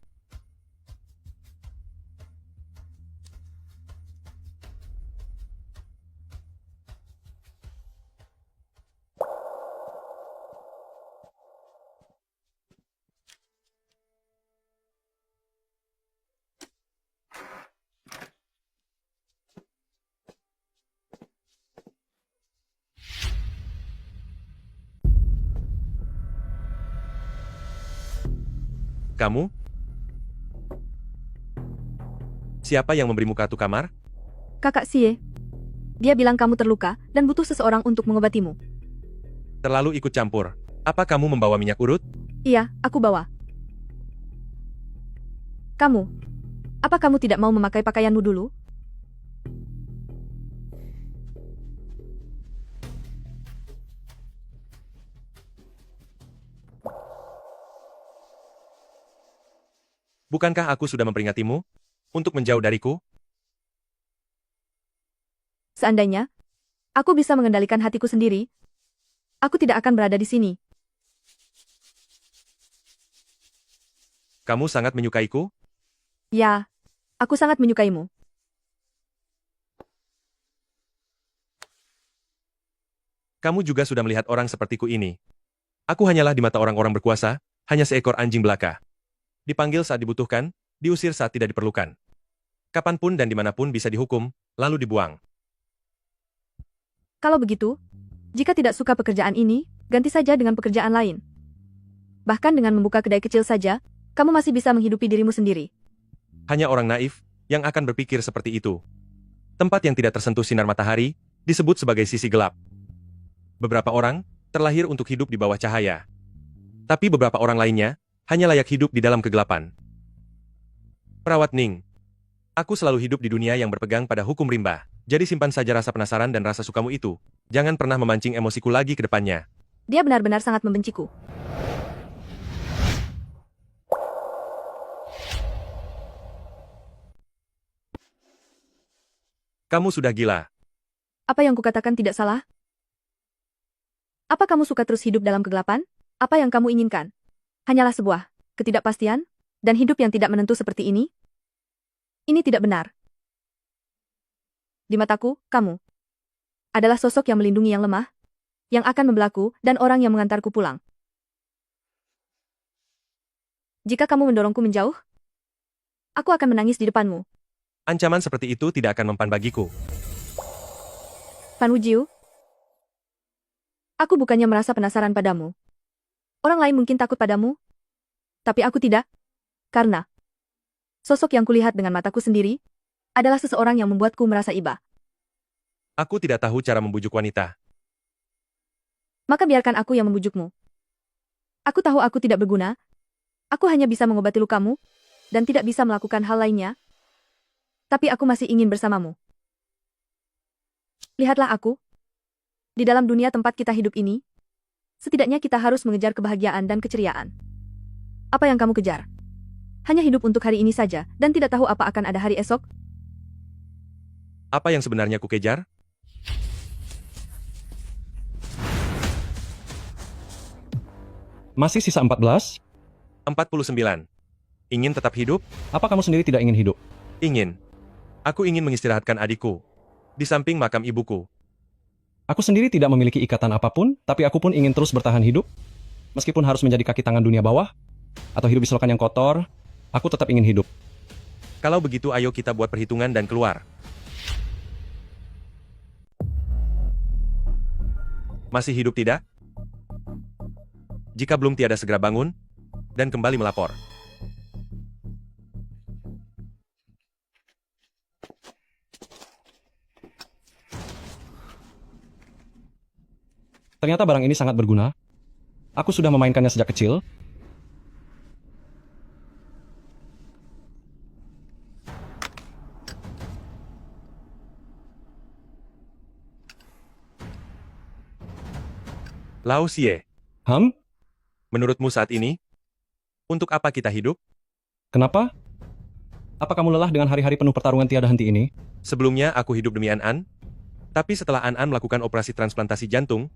Kamu? Siapa yang memberimu kartu kamar? Kakak Sie. Dia bilang kamu terluka dan butuh seseorang untuk mengobatimu. Terlalu ikut campur. Apa kamu membawa minyak urut? Iya, aku bawa. Kamu. Apa kamu tidak mau memakai pakaianmu dulu? Bukankah aku sudah memperingatimu? Untuk menjauh dariku? Seandainya, aku bisa mengendalikan hatiku sendiri, aku tidak akan berada di sini. Kamu sangat menyukaiku? Ya, aku sangat menyukaimu. Kamu juga sudah melihat orang sepertiku ini. Aku hanyalah di mata orang-orang berkuasa, hanya seekor anjing belaka. Dipanggil saat dibutuhkan, diusir saat tidak diperlukan. Kapanpun dan dimanapun bisa dihukum, lalu dibuang. Kalau begitu, jika tidak suka pekerjaan ini, ganti saja dengan pekerjaan lain. Bahkan dengan membuka kedai kecil saja, kamu masih bisa menghidupi dirimu sendiri. Hanya orang naif yang akan berpikir seperti itu. Tempat yang tidak tersentuh sinar matahari disebut sebagai sisi gelap. Beberapa orang terlahir untuk hidup di bawah cahaya. Tapi beberapa orang lainnya hanya layak hidup di dalam kegelapan. Perawat Ning. Aku selalu hidup di dunia yang berpegang pada hukum rimba. Jadi simpan saja rasa penasaran dan rasa sukamu itu. Jangan pernah memancing emosiku lagi ke depannya. Dia benar-benar sangat membenciku. Kamu sudah gila. Apa yang kukatakan tidak salah? Apa kamu suka terus hidup dalam kegelapan? Apa yang kamu inginkan? Hanyalah sebuah ketidakpastian dan hidup yang tidak menentu seperti ini? Ini tidak benar. Di mataku, kamu adalah sosok yang melindungi yang lemah, yang akan membelaku, dan orang yang mengantarku pulang. Jika kamu mendorongku menjauh, aku akan menangis di depanmu. Ancaman seperti itu tidak akan mempan bagiku. Pan Wujiu, aku bukannya merasa penasaran padamu. Orang lain mungkin takut padamu, tapi aku tidak. Karena sosok yang kulihat dengan mataku sendiri adalah seseorang yang membuatku merasa iba. Aku tidak tahu cara membujuk wanita. Maka biarkan aku yang membujukmu. Aku tahu aku tidak berguna. Aku hanya bisa mengobati lukamu dan tidak bisa melakukan hal lainnya. Tapi aku masih ingin bersamamu. Lihatlah aku. Di dalam dunia tempat kita hidup ini, setidaknya kita harus mengejar kebahagiaan dan keceriaan. Apa yang kamu kejar? Hanya hidup untuk hari ini saja, dan tidak tahu apa akan ada hari esok? Apa yang sebenarnya ku kejar? Masih sisa 14? 49. Ingin tetap hidup? Apa kamu sendiri tidak ingin hidup? Ingin. Aku ingin mengistirahatkan adikku. Di samping makam ibuku. Aku sendiri tidak memiliki ikatan apapun, tapi aku pun ingin terus bertahan hidup. Meskipun harus menjadi kaki tangan dunia bawah, atau hidup di selokan yang kotor, aku tetap ingin hidup. Kalau begitu ayo kita buat perhitungan dan keluar. Masih hidup tidak? Jika belum tiada segera bangun, dan kembali melapor. Ternyata barang ini sangat berguna. Aku sudah memainkannya sejak kecil. Lao Xie, menurutmu saat ini, untuk apa kita hidup? Kenapa? Apa kamu lelah dengan hari-hari penuh pertarungan tiada henti ini? Sebelumnya aku hidup demi An-An, tapi setelah An-An melakukan operasi transplantasi jantung,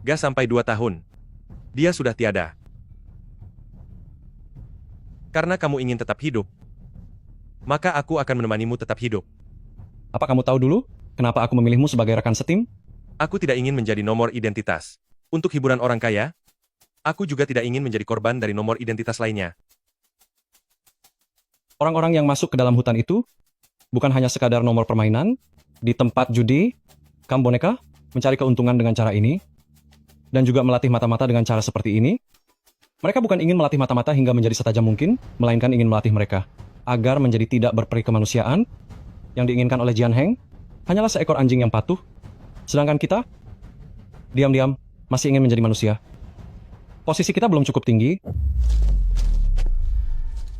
gak sampai 2 tahun, dia sudah tiada. Karena kamu ingin tetap hidup, maka aku akan menemanimu tetap hidup. Apa kamu tahu dulu, kenapa aku memilihmu sebagai rekan setim? Aku tidak ingin menjadi nomor identitas. Untuk hiburan orang kaya, aku juga tidak ingin menjadi korban dari nomor identitas lainnya. Orang-orang yang masuk ke dalam hutan itu bukan hanya sekadar nomor permainan, di tempat judi, kamp boneka, mencari keuntungan dengan cara ini, dan juga melatih mata-mata dengan cara seperti ini. Mereka bukan ingin melatih mata-mata hingga menjadi setajam mungkin, melainkan ingin melatih mereka agar menjadi tidak berperi kemanusiaan. Yang diinginkan oleh Jian Heng hanyalah seekor anjing yang patuh. Sedangkan kita, diam-diam, masih ingin menjadi manusia. Posisi kita belum cukup tinggi.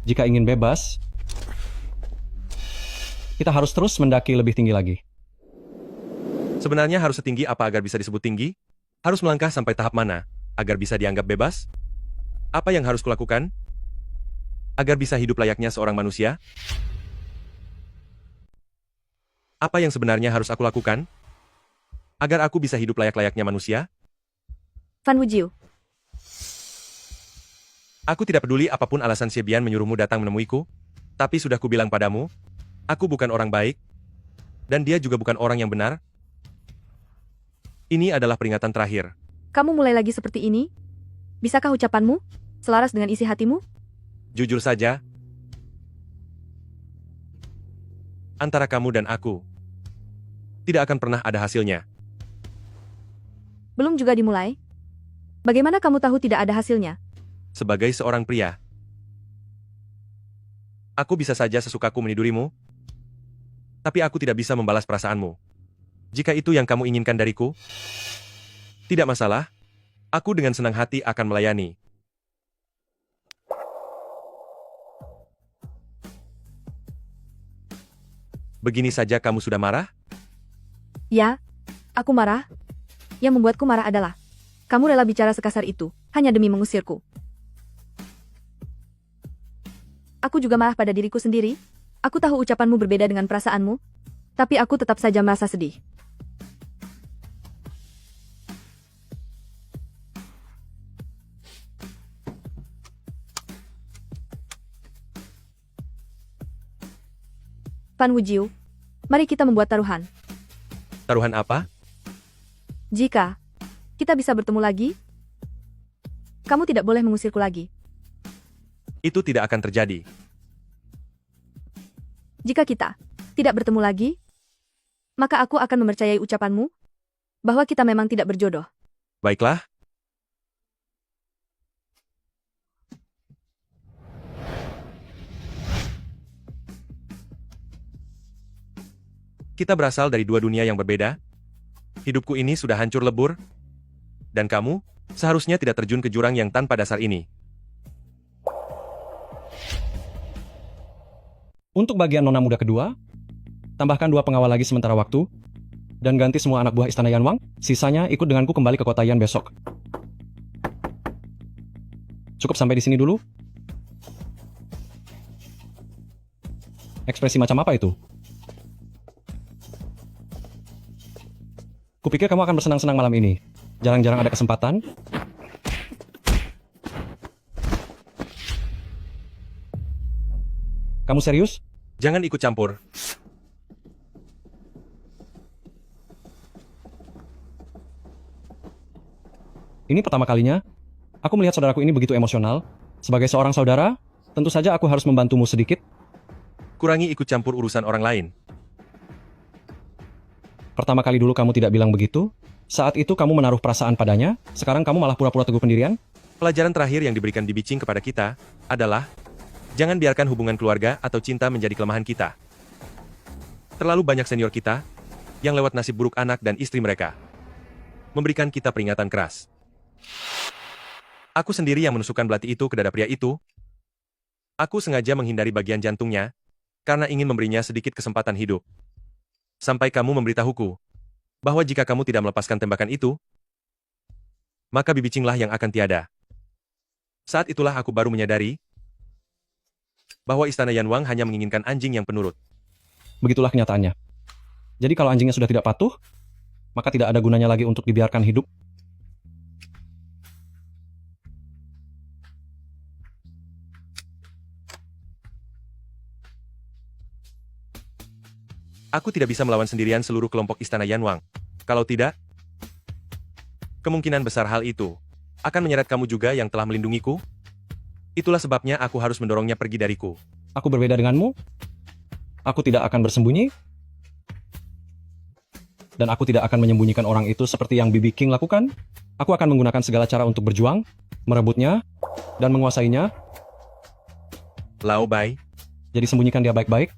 Jika ingin bebas, kita harus terus mendaki lebih tinggi lagi. Sebenarnya harus setinggi apa agar bisa disebut tinggi? Harus melangkah sampai tahap mana, agar bisa dianggap bebas? Apa yang harus kulakukan? Agar bisa hidup layaknya seorang manusia? Apa yang sebenarnya harus aku lakukan? Agar aku bisa hidup layak-layaknya manusia? Fan Wujiu, Aku tidak peduli apapun alasan Xiebian menyuruhmu datang menemuiku, tapi sudah kubilang padamu, aku bukan orang baik, dan dia juga bukan orang yang benar. Ini adalah peringatan terakhir. kamu mulai lagi seperti ini? Bisakah ucapanmu selaras dengan isi hatimu? Jujur saja, antara kamu dan aku, tidak akan pernah ada hasilnya. Belum juga dimulai. Bagaimana kamu tahu tidak ada hasilnya? Sebagai seorang pria, aku bisa saja sesukaku menidurimu, tapi aku tidak bisa membalas perasaanmu. Jika itu yang kamu inginkan dariku, tidak masalah, aku dengan senang hati akan melayani. Begini saja kamu sudah marah? Ya, aku marah. Yang membuatku marah adalah, kamu rela bicara sekasar itu, hanya demi mengusirku. Aku juga marah pada diriku sendiri. Aku tahu ucapanmu berbeda dengan perasaanmu, tapi aku tetap saja merasa sedih. Fan Wujiu, mari kita membuat taruhan. Taruhan apa? Jika kita bisa bertemu lagi, kamu tidak boleh mengusirku lagi. Itu tidak akan terjadi. Jika kita tidak bertemu lagi, maka aku akan mempercayai ucapanmu bahwa kita memang tidak berjodoh. Baiklah. Kita berasal dari dua dunia yang berbeda. Hidupku ini sudah hancur lebur. Dan kamu, seharusnya tidak terjun ke jurang yang tanpa dasar ini. Untuk bagian nona muda kedua, tambahkan 2 pengawal lagi sementara waktu, dan ganti semua anak buah istana Yanwang, sisanya ikut denganku kembali ke kota Yan besok. Cukup sampai di sini dulu? Ekspresi macam apa itu? Kupikir kamu akan bersenang-senang malam ini. Jarang-jarang ada kesempatan. Kamu serius? Jangan ikut campur. Ini pertama kalinya. Aku melihat saudaraku ini begitu emosional. Sebagai seorang saudara, tentu saja aku harus membantumu sedikit. Kurangi ikut campur urusan orang lain. Pertama kali dulu kamu tidak bilang begitu. Saat itu kamu menaruh perasaan padanya. Sekarang kamu malah pura-pura teguh pendirian. Pelajaran terakhir yang diberikan Bibi Ching kepada kita adalah jangan biarkan hubungan keluarga atau cinta menjadi kelemahan kita. Terlalu banyak senior kita yang lewat nasib buruk anak dan istri mereka memberikan kita peringatan keras. Aku sendiri yang menusukkan belati itu ke dada pria itu. Aku sengaja menghindari bagian jantungnya karena ingin memberinya sedikit kesempatan hidup. Sampai kamu memberitahuku bahwa jika kamu tidak melepaskan tembakan itu, maka Bibi Ching lah yang akan tiada. Saat itulah aku baru menyadari bahwa istana Yanwang hanya menginginkan anjing yang penurut. Begitulah kenyataannya. Jadi kalau anjingnya sudah tidak patuh, maka tidak ada gunanya lagi untuk dibiarkan hidup. Aku tidak bisa melawan sendirian seluruh kelompok istana Yanwang. Kalau tidak, kemungkinan besar hal itu akan menyeret kamu juga yang telah melindungiku. Itulah sebabnya aku harus mendorongnya pergi dariku. Aku berbeda denganmu. Aku tidak akan bersembunyi. Dan aku tidak akan menyembunyikan orang itu seperti yang Bibi King lakukan. Aku akan menggunakan segala cara untuk berjuang, merebutnya, dan menguasainya. Lao Bai. Jadi sembunyikan dia baik-baik.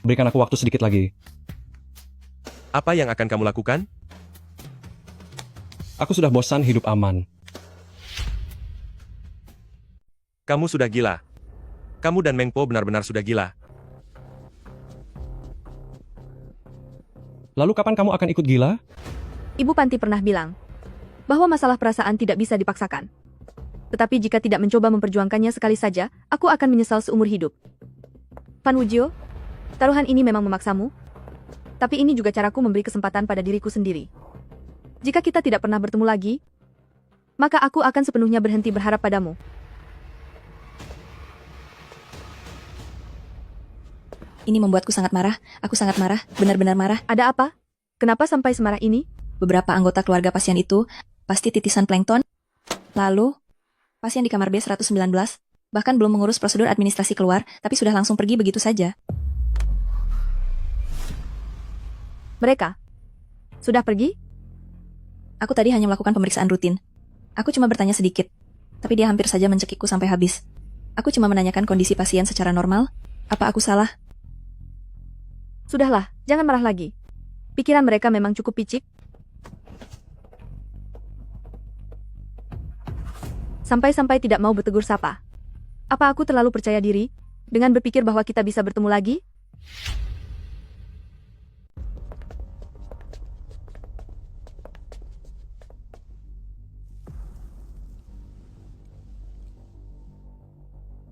Berikan aku waktu sedikit lagi. Apa yang akan kamu lakukan? Aku sudah bosan hidup aman. Kamu sudah gila. Kamu dan Meng Po benar-benar sudah gila. Lalu kapan kamu akan ikut gila? Ibu Panti pernah bilang bahwa masalah perasaan tidak bisa dipaksakan. Tetapi jika tidak mencoba memperjuangkannya sekali saja, aku akan menyesal seumur hidup. Fan Wujio, taruhan ini memang memaksamu, tapi ini juga caraku memberi kesempatan pada diriku sendiri. Jika kita tidak pernah bertemu lagi, maka aku akan sepenuhnya berhenti berharap padamu. Ini membuatku sangat marah. Aku sangat marah, benar-benar marah. Ada apa? Kenapa sampai semarah ini? Beberapa anggota keluarga pasien itu pasti titisan plankton. Lalu, pasien di kamar B119 bahkan belum mengurus prosedur administrasi keluar, tapi sudah langsung pergi begitu saja. Mereka sudah pergi? Aku tadi hanya melakukan pemeriksaan rutin. Aku cuma bertanya sedikit, tapi dia hampir saja mencekikku sampai habis. Aku cuma menanyakan kondisi pasien secara normal. Apa aku salah? Sudahlah, jangan marah lagi. Pikiran mereka memang cukup picik. Sampai-sampai tidak mau bertegur sapa. Apa aku terlalu percaya diri dengan berpikir bahwa kita bisa bertemu lagi?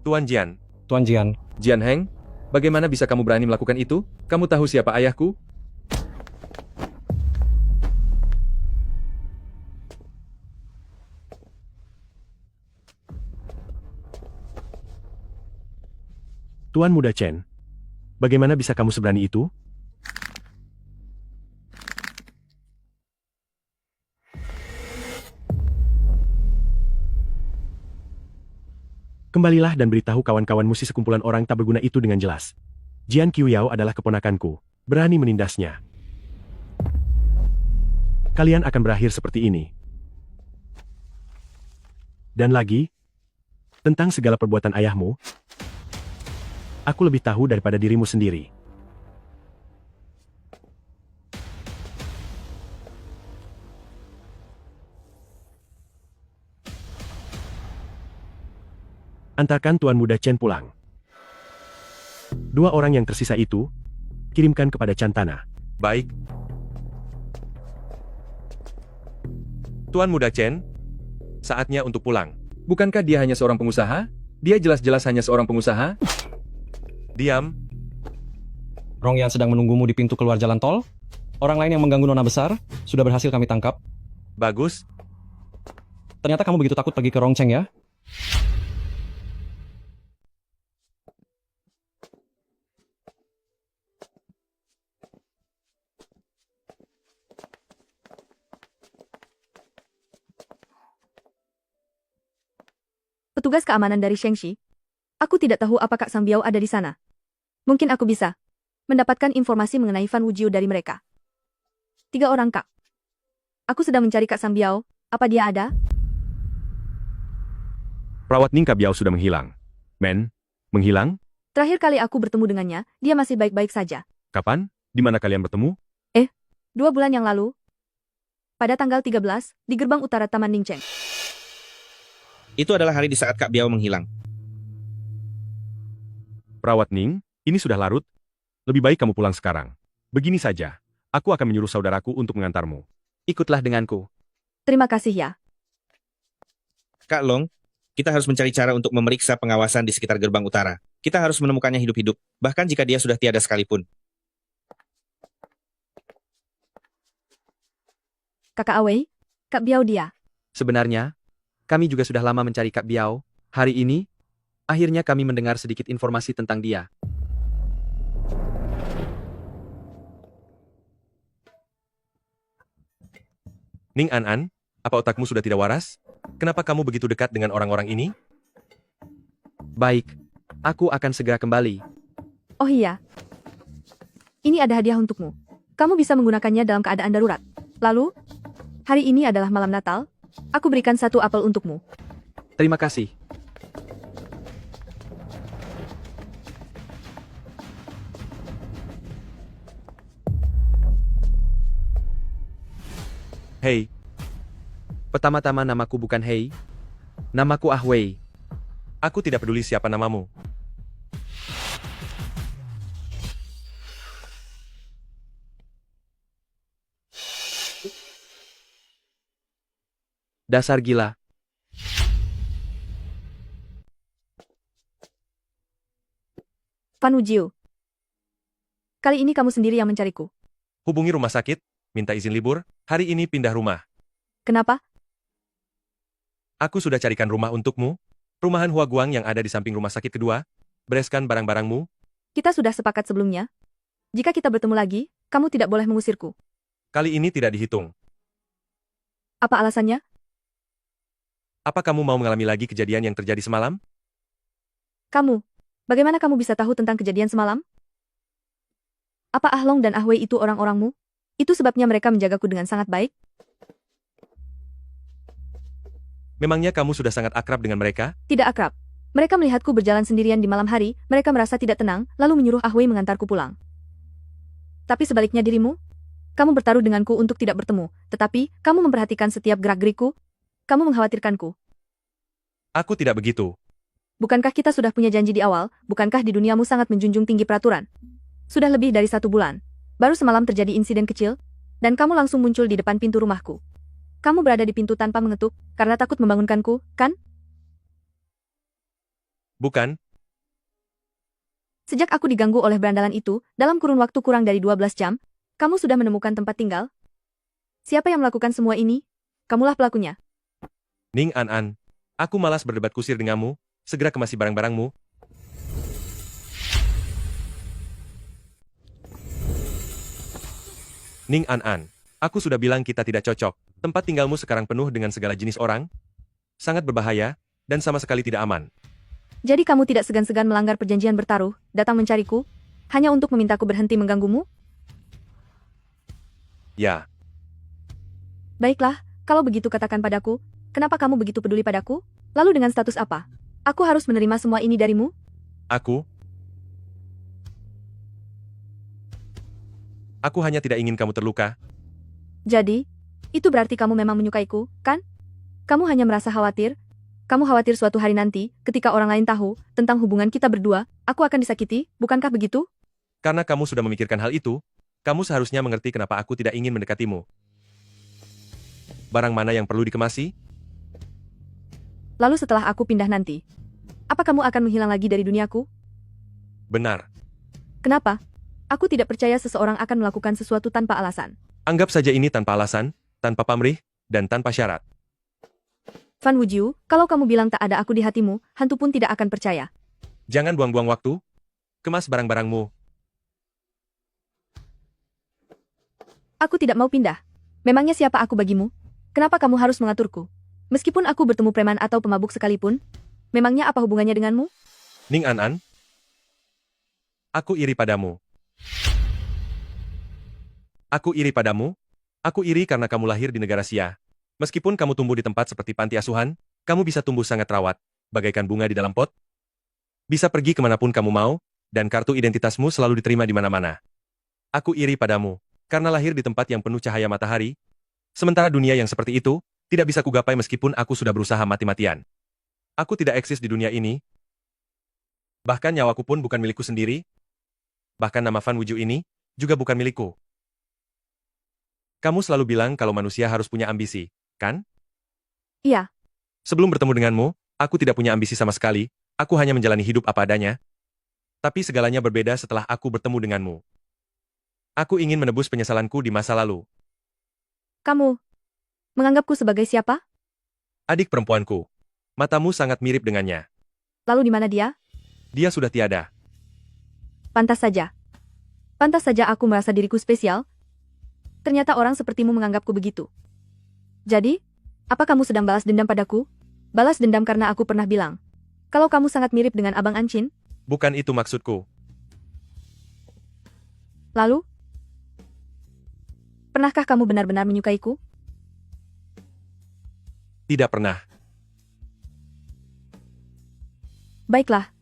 Tuan Jian. Tuan Jian. Jian Heng, bagaimana bisa kamu berani melakukan itu? Kamu tahu siapa ayahku? Tuan Muda Chen, bagaimana bisa kamu seberani itu? Kembalilah dan beritahu kawan-kawanmu si sekumpulan orang tak berguna itu dengan jelas. Jian Qiuyao adalah keponakanku. Berani menindasnya. Kalian akan berakhir seperti ini. Dan lagi, tentang segala perbuatan ayahmu, aku lebih tahu daripada dirimu sendiri. Antarkan Tuan Muda Chen pulang. 2 orang yang tersisa itu, kirimkan kepada Chantana. Baik. Tuan Muda Chen, saatnya untuk pulang. Bukankah dia hanya seorang pengusaha? Dia jelas-jelas hanya seorang pengusaha. Diam. Rong Yan sedang menunggumu di pintu keluar jalan tol. Orang lain yang mengganggu nona besar sudah berhasil kami tangkap. Bagus. Ternyata kamu begitu takut pergi ke Rongcheng ya? petugas keamanan dari Shengxi. Aku tidak tahu apakah Sang Biao ada di sana. Mungkin aku bisa mendapatkan informasi mengenai Fan Wujiu dari mereka. 3 orang, Kak. Aku sedang mencari Kak Sang Biao. Apa dia ada? Perawat Ning Kak Biao sudah menghilang. Men, menghilang? Terakhir kali aku bertemu dengannya, dia masih baik-baik saja. Kapan? Di mana kalian bertemu? 2 bulan yang lalu, pada tanggal 13, di gerbang utara Taman Ningcheng. Itu adalah hari di saat Kak Biao menghilang. Perawat Ning, ini sudah larut. Lebih baik kamu pulang sekarang. Begini saja, aku akan menyuruh saudaraku untuk mengantarmu. Ikutlah denganku. Terima kasih ya. Kak Long, kita harus mencari cara untuk memeriksa pengawasan di sekitar gerbang utara. Kita harus menemukannya hidup-hidup, bahkan jika dia sudah tiada sekalipun. Kakak Awei, Kak Biao dia. Sebenarnya, kami juga sudah lama mencari Kak Biao. Hari ini, akhirnya kami mendengar sedikit informasi tentang dia. Ning An, apa otakmu sudah tidak waras? Kenapa kamu begitu dekat dengan orang-orang ini? Baik, aku akan segera kembali. Oh iya. Ini ada hadiah untukmu. Kamu bisa menggunakannya dalam keadaan darurat. Lalu, hari ini adalah malam Natal. Aku berikan 1 apel untukmu. Terima kasih. Hei, Pertama-tama namaku bukan Hei. Namaku Ah Wei. aku tidak peduli siapa namamu. Dasar gila. Fan Wujiu. Kali ini kamu sendiri yang mencariku. Hubungi rumah sakit, minta izin libur, hari ini pindah rumah. Kenapa? Aku sudah carikan rumah untukmu. Rumahan Huaguang yang ada di samping rumah sakit kedua. Bereskan barang-barangmu. Kita sudah sepakat sebelumnya. Jika kita bertemu lagi, kamu tidak boleh mengusirku. Kali ini tidak dihitung. Apa alasannya? Apa kamu mau mengalami lagi kejadian yang terjadi semalam? Kamu. Bagaimana kamu bisa tahu tentang kejadian semalam? Apa Ah Long dan Ah Wei itu orang-orangmu? Itu sebabnya mereka menjagaku dengan sangat baik? Memangnya kamu sudah sangat akrab dengan mereka? Tidak akrab. Mereka melihatku berjalan sendirian di malam hari, mereka merasa tidak tenang, lalu menyuruh Ah Wei mengantarku pulang. Tapi sebaliknya dirimu? Kamu bertaruh denganku untuk tidak bertemu, tetapi kamu memperhatikan setiap gerak-gerikku. Kamu mengkhawatirkanku. Aku tidak begitu. Bukankah kita sudah punya janji di awal? Bukankah di duniamu sangat menjunjung tinggi peraturan? Sudah lebih dari 1 bulan. Baru semalam terjadi insiden kecil, dan kamu langsung muncul di depan pintu rumahku. Kamu berada di pintu tanpa mengetuk, karena takut membangunkanku, kan? Bukan. Sejak aku diganggu oleh berandalan itu, dalam kurun waktu kurang dari 12 jam, kamu sudah menemukan tempat tinggal? Siapa yang melakukan semua ini? Kamulah pelakunya. Ning An, aku malas berdebat kusir denganmu. Segera kemasi barang-barangmu. Ning An, aku sudah bilang kita tidak cocok. Tempat tinggalmu sekarang penuh dengan segala jenis orang. Sangat berbahaya, dan sama sekali tidak aman. Jadi kamu tidak segan-segan melanggar perjanjian bertaruh, datang mencariku, hanya untuk memintaku berhenti mengganggumu? Ya. Baiklah, kalau begitu katakan padaku, kenapa kamu begitu peduli padaku? Lalu dengan status apa? Aku harus menerima semua ini darimu? Aku hanya tidak ingin kamu terluka. Jadi, itu berarti kamu memang menyukaiku, kan? Kamu hanya merasa khawatir. Kamu khawatir suatu hari nanti, ketika orang lain tahu tentang hubungan kita berdua, aku akan disakiti, bukankah begitu? Karena kamu sudah memikirkan hal itu, kamu seharusnya mengerti kenapa aku tidak ingin mendekatimu. Barang mana yang perlu dikemasi? Lalu setelah aku pindah nanti, apa kamu akan menghilang lagi dari duniaku? Benar. Kenapa? Aku tidak percaya seseorang akan melakukan sesuatu tanpa alasan. Anggap saja ini tanpa alasan, tanpa pamrih, dan tanpa syarat. Fan Wujiu, kalau kamu bilang tak ada aku di hatimu, hantu pun tidak akan percaya. Jangan buang-buang waktu. Kemas barang-barangmu. Aku tidak mau pindah. Memangnya siapa aku bagimu? Kenapa kamu harus mengaturku? Meskipun aku bertemu preman atau pemabuk sekalipun, Memangnya apa hubungannya denganmu? Ning An-an, aku iri padamu. Aku iri padamu. Aku iri karena kamu lahir di negara Sia. Meskipun kamu tumbuh di tempat seperti panti asuhan, kamu bisa tumbuh sangat terawat, bagaikan bunga di dalam pot. Bisa pergi kemanapun kamu mau, dan kartu identitasmu selalu diterima di mana-mana. Aku iri padamu, karena lahir di tempat yang penuh cahaya matahari, sementara dunia yang seperti itu, tidak bisa kugapai meskipun aku sudah berusaha mati-matian. Aku tidak eksis di dunia ini. Bahkan nyawaku pun bukan milikku sendiri. Bahkan nama Fan Wuju ini, juga bukan milikku. Kamu selalu bilang kalau manusia harus punya ambisi, kan? Iya. Sebelum bertemu denganmu, aku tidak punya ambisi sama sekali, aku hanya menjalani hidup apa adanya. Tapi segalanya berbeda setelah aku bertemu denganmu. Aku ingin menebus penyesalanku di masa lalu. Kamu menganggapku sebagai siapa? Adik perempuanku. Matamu sangat mirip dengannya. Lalu di mana dia? Dia sudah tiada. Pantas saja. Pantas saja aku merasa diriku spesial. Ternyata orang sepertimu menganggapku begitu. Jadi, apa kamu sedang balas dendam padaku? Balas dendam karena aku pernah bilang, kalau kamu sangat mirip dengan Abang Ancin? Bukan itu maksudku. Lalu? Pernahkah kamu benar-benar menyukaiku? Tidak pernah. Baiklah.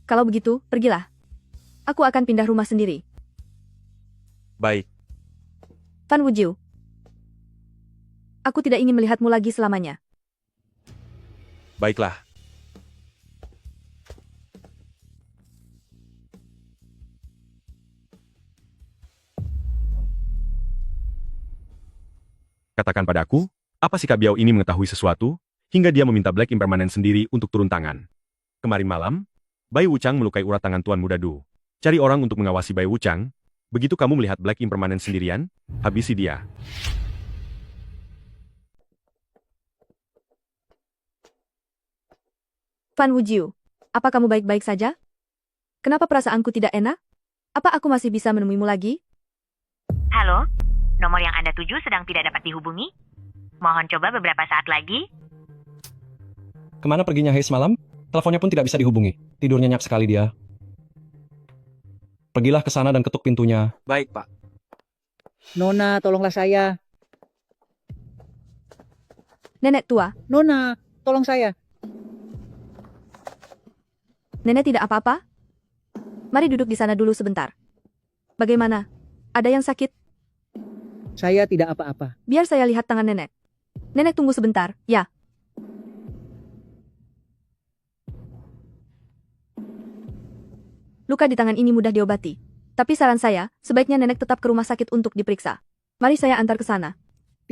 Kalau begitu, pergilah. Aku akan pindah rumah sendiri. Baik. Fan Wuju. Aku tidak ingin melihatmu lagi selamanya. Baiklah. Katakan padaku, apa sikap Biao ini mengetahui sesuatu, hingga dia meminta Black Impermanent sendiri untuk turun tangan. Kemarin malam, Bai Wuchang melukai urat tangan Tuan Muda Du. Cari orang untuk mengawasi Bai Wuchang. Begitu kamu melihat Black Impermanent sendirian, habisi dia. Fan Wuju, apa kamu baik-baik saja? Kenapa perasaanku tidak enak? Apa aku masih bisa menemuimu lagi? Halo, nomor yang Anda tuju sedang tidak dapat dihubungi. Mohon coba beberapa saat lagi. Kemana perginya Hei semalam? Teleponnya pun tidak bisa dihubungi. Tidur nyenyak sekali dia. Pergilah ke sana dan ketuk pintunya. Baik, Pak. Nona, tolonglah saya. Nenek tua. Nona, tolong saya. Nenek tidak apa-apa? Mari duduk di sana dulu sebentar. Bagaimana? Ada yang sakit? Saya tidak apa-apa. Biar saya lihat tangan nenek. Nenek tunggu sebentar, ya. Luka di tangan ini mudah diobati. Tapi saran saya, sebaiknya nenek tetap ke rumah sakit untuk diperiksa. Mari saya antar ke sana.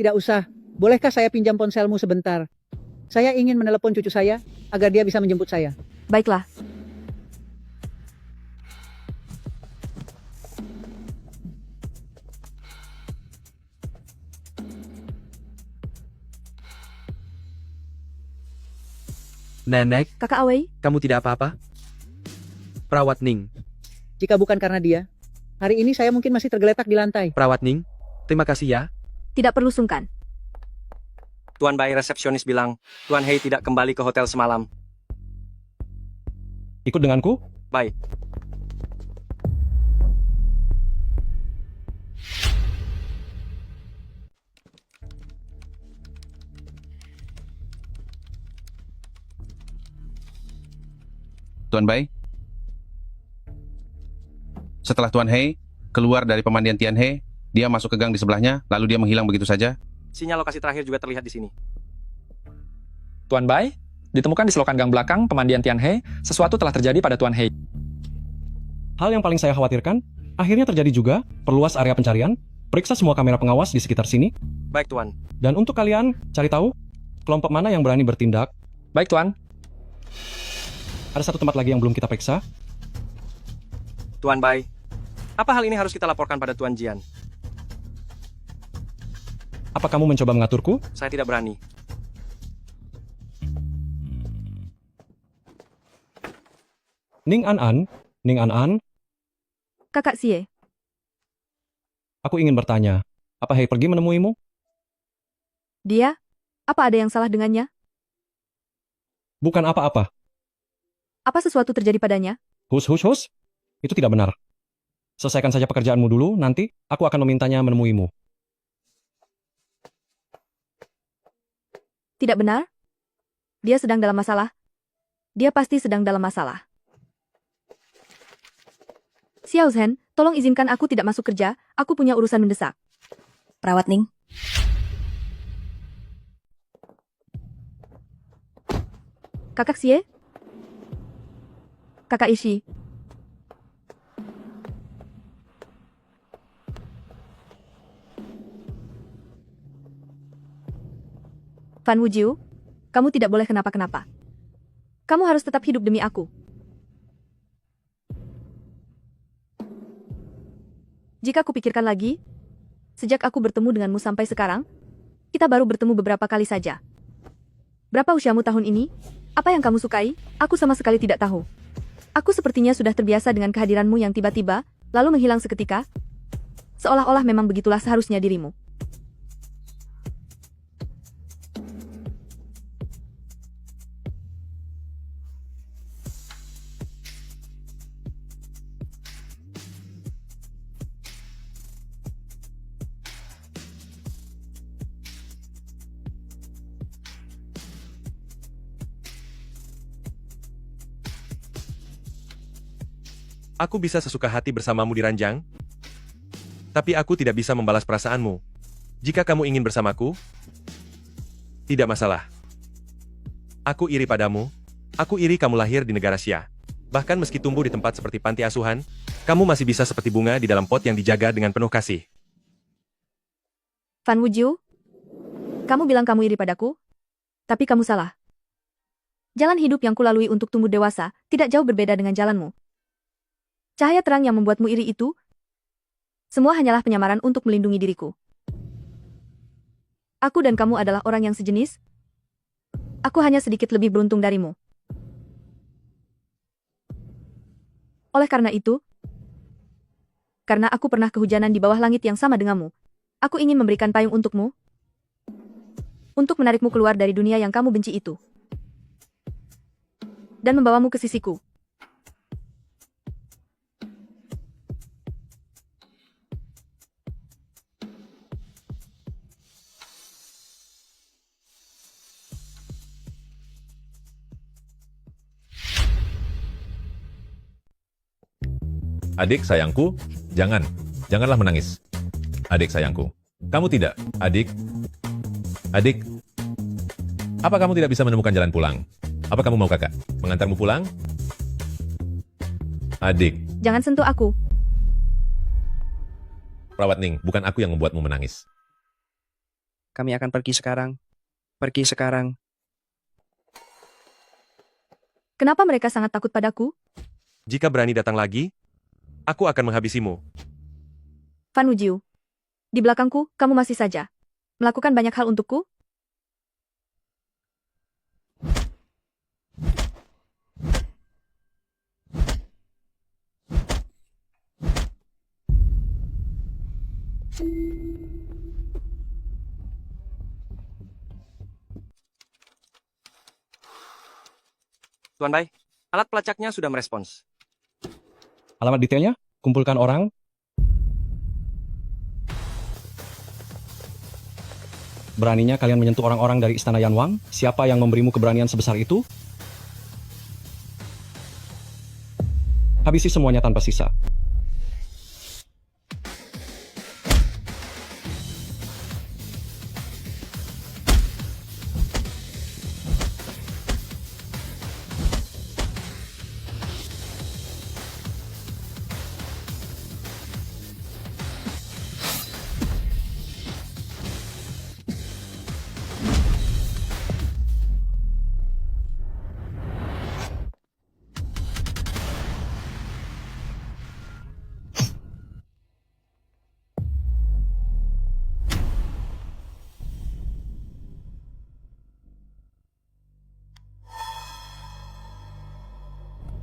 Tidak usah. Bolehkah saya pinjam ponselmu sebentar? Saya ingin menelepon cucu saya, agar dia bisa menjemput saya. Baiklah. Nenek, Kakak Awei, kamu tidak apa-apa? Perawat Ning. Jika bukan karena dia, hari ini saya mungkin masih tergeletak di lantai. Perawat Ning, terima kasih ya. tidak perlu sungkan. Tuan Bai resepsionis bilang, Tuan Hei tidak kembali ke hotel semalam. Ikut denganku? Baik. Tuan Bai, setelah Tuan Hei keluar dari pemandian Tian He, dia masuk ke gang di sebelahnya, lalu dia menghilang begitu saja. Sinyal lokasi terakhir juga terlihat di sini. Tuan Bai, ditemukan di selokan gang belakang pemandian Tian He, sesuatu telah terjadi pada Tuan Hei. Hal yang paling saya khawatirkan, akhirnya terjadi juga, perluas area pencarian, periksa semua kamera pengawas di sekitar sini. Baik, Tuan. Dan untuk kalian, cari tahu, kelompok mana yang berani bertindak. Baik, Tuan. Ada satu tempat lagi yang belum kita periksa. Tuan Bai, apa hal ini harus kita laporkan pada Tuan Jian? Apa kamu mencoba mengaturku? Saya tidak berani. Ning An-an, Kakak Xie, aku ingin bertanya, apa Hei pergi menemuimu? dia? Apa ada yang salah dengannya? Bukan apa-apa. Apa sesuatu terjadi padanya? Hus. Itu tidak benar. Selesaikan saja pekerjaanmu dulu, nanti aku akan memintanya menemuimu. Tidak benar? Dia sedang dalam masalah. Dia pasti sedang dalam masalah. Xiao Zhen, tolong izinkan aku tidak masuk kerja, aku punya urusan mendesak. Perawat Ning. Kakak Xie? Kakak Ishi. Fan Wujiu, kamu tidak boleh kenapa-kenapa. Kamu harus tetap hidup demi aku. Jika kupikirkan lagi, sejak aku bertemu denganmu sampai sekarang, kita baru bertemu beberapa kali saja. Berapa usiamu tahun ini? Apa yang kamu sukai? Aku sama sekali tidak tahu. Aku sepertinya sudah terbiasa dengan kehadiranmu yang tiba-tiba, lalu menghilang seketika. Seolah-olah memang begitulah seharusnya dirimu. Aku bisa sesuka hati bersamamu di ranjang, tapi aku tidak bisa membalas perasaanmu. Jika kamu ingin bersamaku, tidak masalah. Aku iri padamu, aku iri kamu lahir di negara Xia. Bahkan meski tumbuh di tempat seperti panti asuhan, kamu masih bisa seperti bunga di dalam pot yang dijaga dengan penuh kasih. Fan Wujiu, kamu bilang kamu iri padaku, tapi kamu salah. Jalan hidup yang kulalui untuk tumbuh dewasa tidak jauh berbeda dengan jalanmu. Cahaya terang yang membuatmu iri itu, semua hanyalah penyamaran untuk melindungi diriku. Aku dan kamu adalah orang yang sejenis. Aku hanya sedikit lebih beruntung darimu. Oleh karena itu, karena aku pernah kehujanan di bawah langit yang sama denganmu, aku ingin memberikan payung untukmu, untuk menarikmu keluar dari dunia yang kamu benci itu, dan membawamu ke sisiku. Adik sayangku, janganlah menangis. Adik sayangku, kamu tidak, adik. Adik, apa kamu tidak bisa menemukan jalan pulang? Apa kamu mau kakak mengantarmu pulang? Adik, Jangan sentuh aku. Perawat Ning, bukan aku yang membuatmu menangis. Kami akan pergi sekarang. Pergi sekarang. Kenapa mereka sangat takut padaku? Jika berani datang lagi, aku akan menghabisimu. Fan Wujiu, di belakangku, kamu masih saja melakukan banyak hal untukku? Tuan Bai, alat pelacaknya sudah merespons. Alamat detailnya, kumpulkan orang. Beraninya kalian menyentuh orang-orang dari Istana Yanwang? Siapa yang memberimu keberanian sebesar itu? Habisi semuanya tanpa sisa.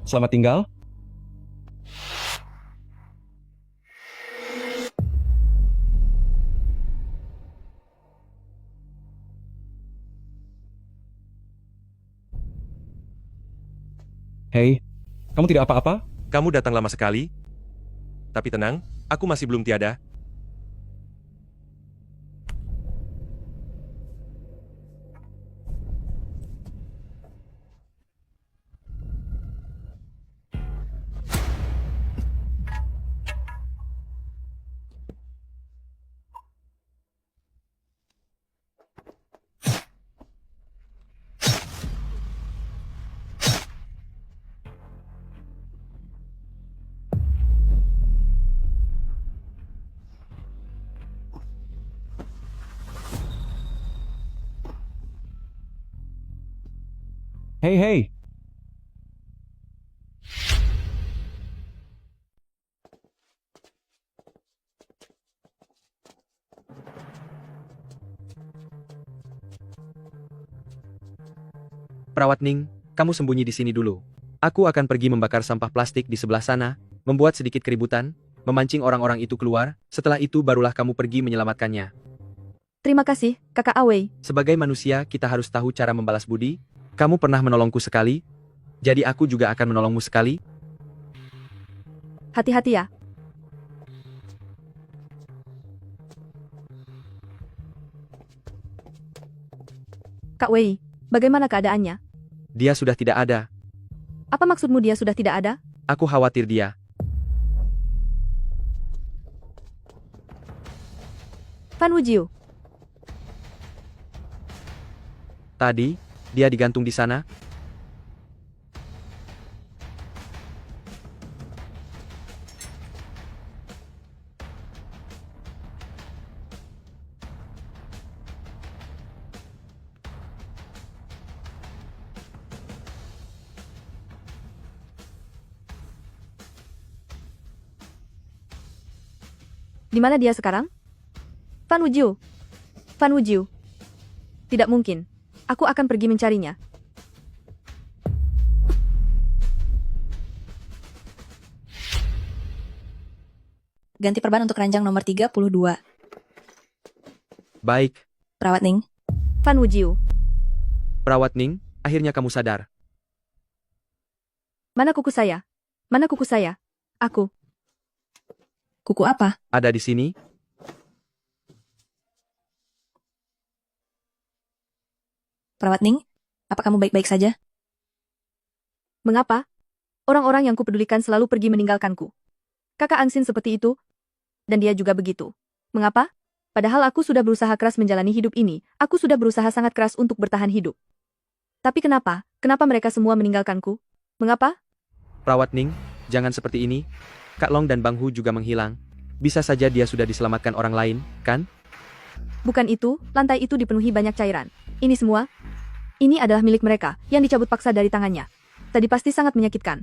Selamat tinggal. Hei, kamu tidak apa-apa? Kamu datang lama sekali. Tapi tenang, aku masih belum tiada. Hei, hei. Perawat Ning, kamu sembunyi di sini dulu. Aku akan pergi membakar sampah plastik di sebelah sana, membuat sedikit keributan, memancing orang-orang itu keluar, setelah itu barulah kamu pergi menyelamatkannya. Terima kasih, Kakak Awei. Sebagai manusia, kita harus tahu cara membalas budi. Kamu pernah menolongku sekali, jadi aku juga akan menolongmu sekali. Hati-hati ya. Kak Wei, bagaimana keadaannya? Dia sudah tidak ada. Apa maksudmu dia sudah tidak ada? Aku khawatir dia. Fan Wujiu. Tadi, dia digantung di sana. Di mana dia sekarang? Fan Wujiu. Fan Wujiu. Tidak mungkin. Aku akan pergi mencarinya. Ganti perban untuk ranjang nomor 32. Baik. Perawat Ning. Fan Wujiu. Perawat Ning, akhirnya kamu sadar. Mana kuku saya? Mana kuku saya? Aku. Kuku apa? Ada di sini. Perawat Ning, apa kamu baik-baik saja? Mengapa? Orang-orang yang kupedulikan selalu pergi meninggalkanku. Kakak Angsin seperti itu, dan dia juga begitu. Mengapa? Padahal aku sudah berusaha keras menjalani hidup ini, aku sudah berusaha sangat keras untuk bertahan hidup. Tapi kenapa? Kenapa mereka semua meninggalkanku? Mengapa? Perawat Ning, jangan seperti ini. Kak Long dan Bang Hu juga menghilang. Bisa saja dia sudah diselamatkan orang lain, kan? Bukan itu, lantai itu dipenuhi banyak cairan. Ini semua, ini adalah milik mereka, yang dicabut paksa dari tangannya. Tadi pasti sangat menyakitkan.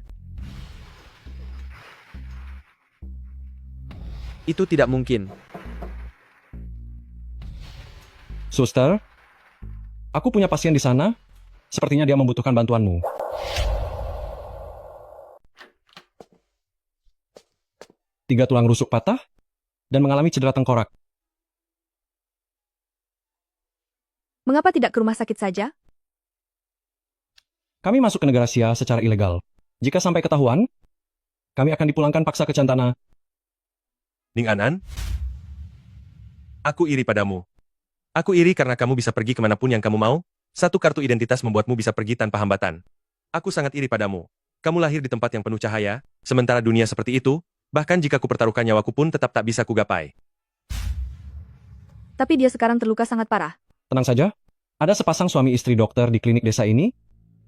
Itu tidak mungkin. Suster, aku punya pasien di sana. Sepertinya dia membutuhkan bantuanmu. Tiga tulang rusuk patah dan mengalami cedera tengkorak. Mengapa tidak ke rumah sakit saja? Kami masuk ke negara Xia secara ilegal. Jika sampai ketahuan, kami akan dipulangkan paksa ke Cantana. Ning An-an, aku iri padamu. Aku iri karena kamu bisa pergi kemanapun yang kamu mau. Satu kartu identitas membuatmu bisa pergi tanpa hambatan. Aku sangat iri padamu. Kamu lahir di tempat yang penuh cahaya, sementara dunia seperti itu, bahkan jika ku pertaruhkan nyawaku pun tetap tak bisa kugapai. Tapi dia sekarang terluka sangat parah. Tenang saja, ada sepasang suami istri dokter di klinik desa ini.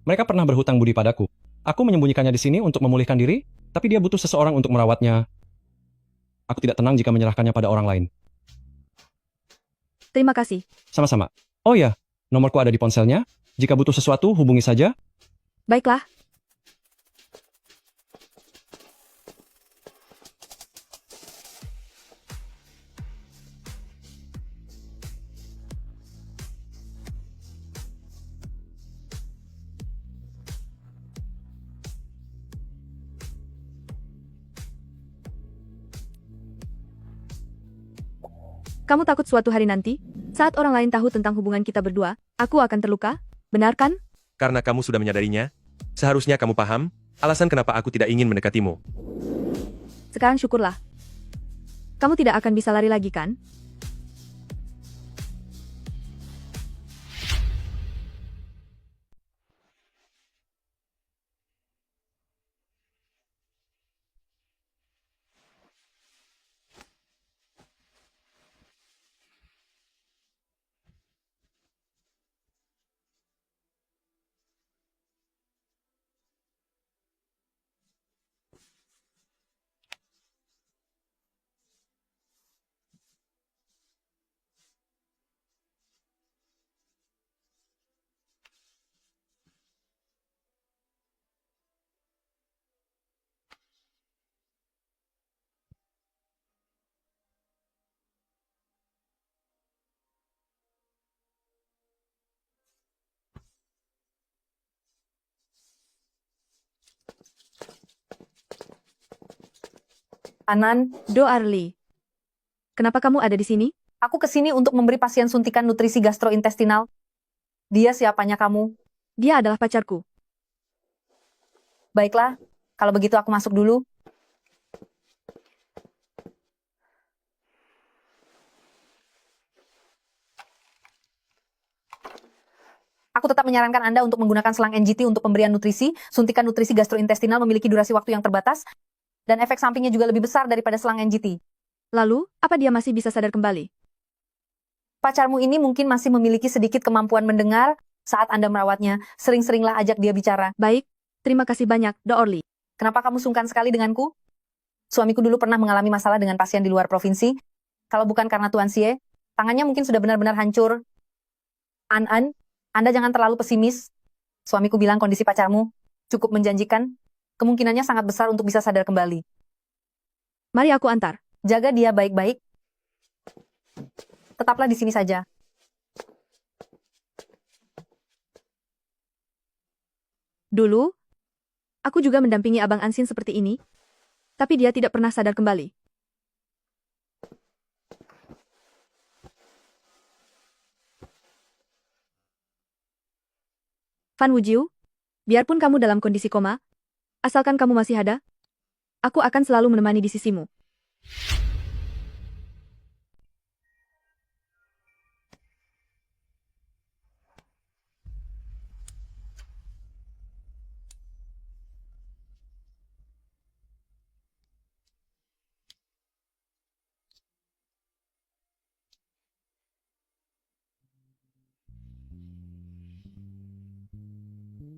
Mereka pernah berhutang budi padaku. Aku menyembunyikannya di sini untuk memulihkan diri, tapi dia butuh seseorang untuk merawatnya. Aku tidak tenang jika menyerahkannya pada orang lain. Terima kasih. Sama-sama. Oh ya, nomorku ada di ponselnya. Jika butuh sesuatu, hubungi saja. Baiklah. Kamu takut suatu hari nanti, saat orang lain tahu tentang hubungan kita berdua, aku akan terluka? Benar kan? Karena kamu sudah menyadarinya, seharusnya kamu paham, alasan kenapa aku tidak ingin mendekatimu. Sekarang syukurlah. Kamu tidak akan bisa lari lagi kan? Anan, Do Arli. Kenapa kamu ada di sini? aku kesini untuk memberi pasien suntikan nutrisi gastrointestinal. Dia siapanya kamu? Dia adalah pacarku. Baiklah, kalau begitu aku masuk dulu. Aku tetap menyarankan Anda untuk menggunakan selang NGT untuk pemberian nutrisi. Suntikan nutrisi gastrointestinal memiliki durasi waktu yang terbatas, dan efek sampingnya juga lebih besar daripada selang NGT. Lalu, apa dia masih bisa sadar kembali? Pacarmu ini mungkin masih memiliki sedikit kemampuan mendengar saat Anda merawatnya. Sering-seringlah ajak dia bicara. Baik, terima kasih banyak, Do Orli. Kenapa kamu sungkan sekali denganku? Suamiku dulu pernah mengalami masalah dengan pasien di luar provinsi. Kalau bukan karena Tuan Xie, tangannya mungkin sudah benar-benar hancur. An, Anda jangan terlalu pesimis. Suamiku bilang kondisi pacarmu cukup menjanjikan. Kemungkinannya sangat besar untuk bisa sadar kembali. Mari aku antar. Jaga dia baik-baik. Tetaplah di sini saja. Dulu, aku juga mendampingi Abang Ansin seperti ini, tapi dia tidak pernah sadar kembali. Fan Wujiu, biarpun kamu dalam kondisi koma, asalkan kamu masih ada, aku akan selalu menemani di sisimu.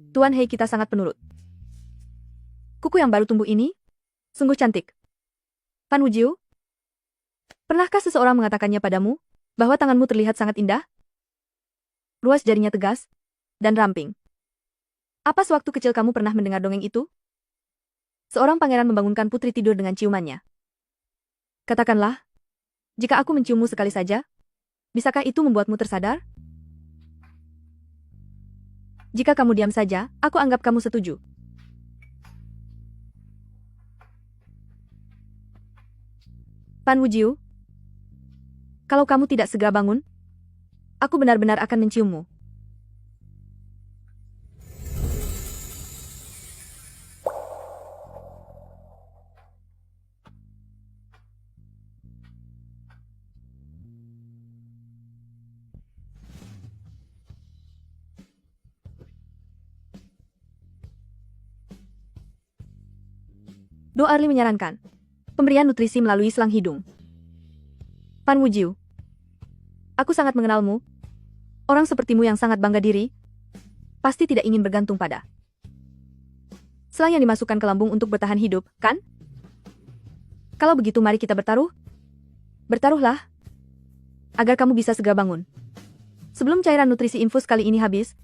Tuan Hei kita sangat penurut. Kuku yang baru tumbuh ini, sungguh cantik. Fan Wujiu, pernahkah seseorang mengatakannya padamu, bahwa tanganmu terlihat sangat indah? Ruas jarinya tegas, dan ramping. Apa sewaktu kecil kamu pernah mendengar dongeng itu? Seorang pangeran membangunkan putri tidur dengan ciumannya. Katakanlah, jika aku menciummu sekali saja, bisakah itu membuatmu tersadar? Jika kamu diam saja, aku anggap kamu setuju. Fan Wujiu, kalau kamu tidak segera bangun, aku benar-benar akan menciummu. Do Arli menyarankan pemberian nutrisi melalui selang hidung. Fan Wujiu, aku sangat mengenalmu. Orang sepertimu yang sangat bangga diri, pasti tidak ingin bergantung pada selang yang dimasukkan ke lambung untuk bertahan hidup, kan? Kalau begitu mari kita bertaruh. Bertaruhlah, agar kamu bisa segera bangun. Sebelum cairan nutrisi infus kali ini habis,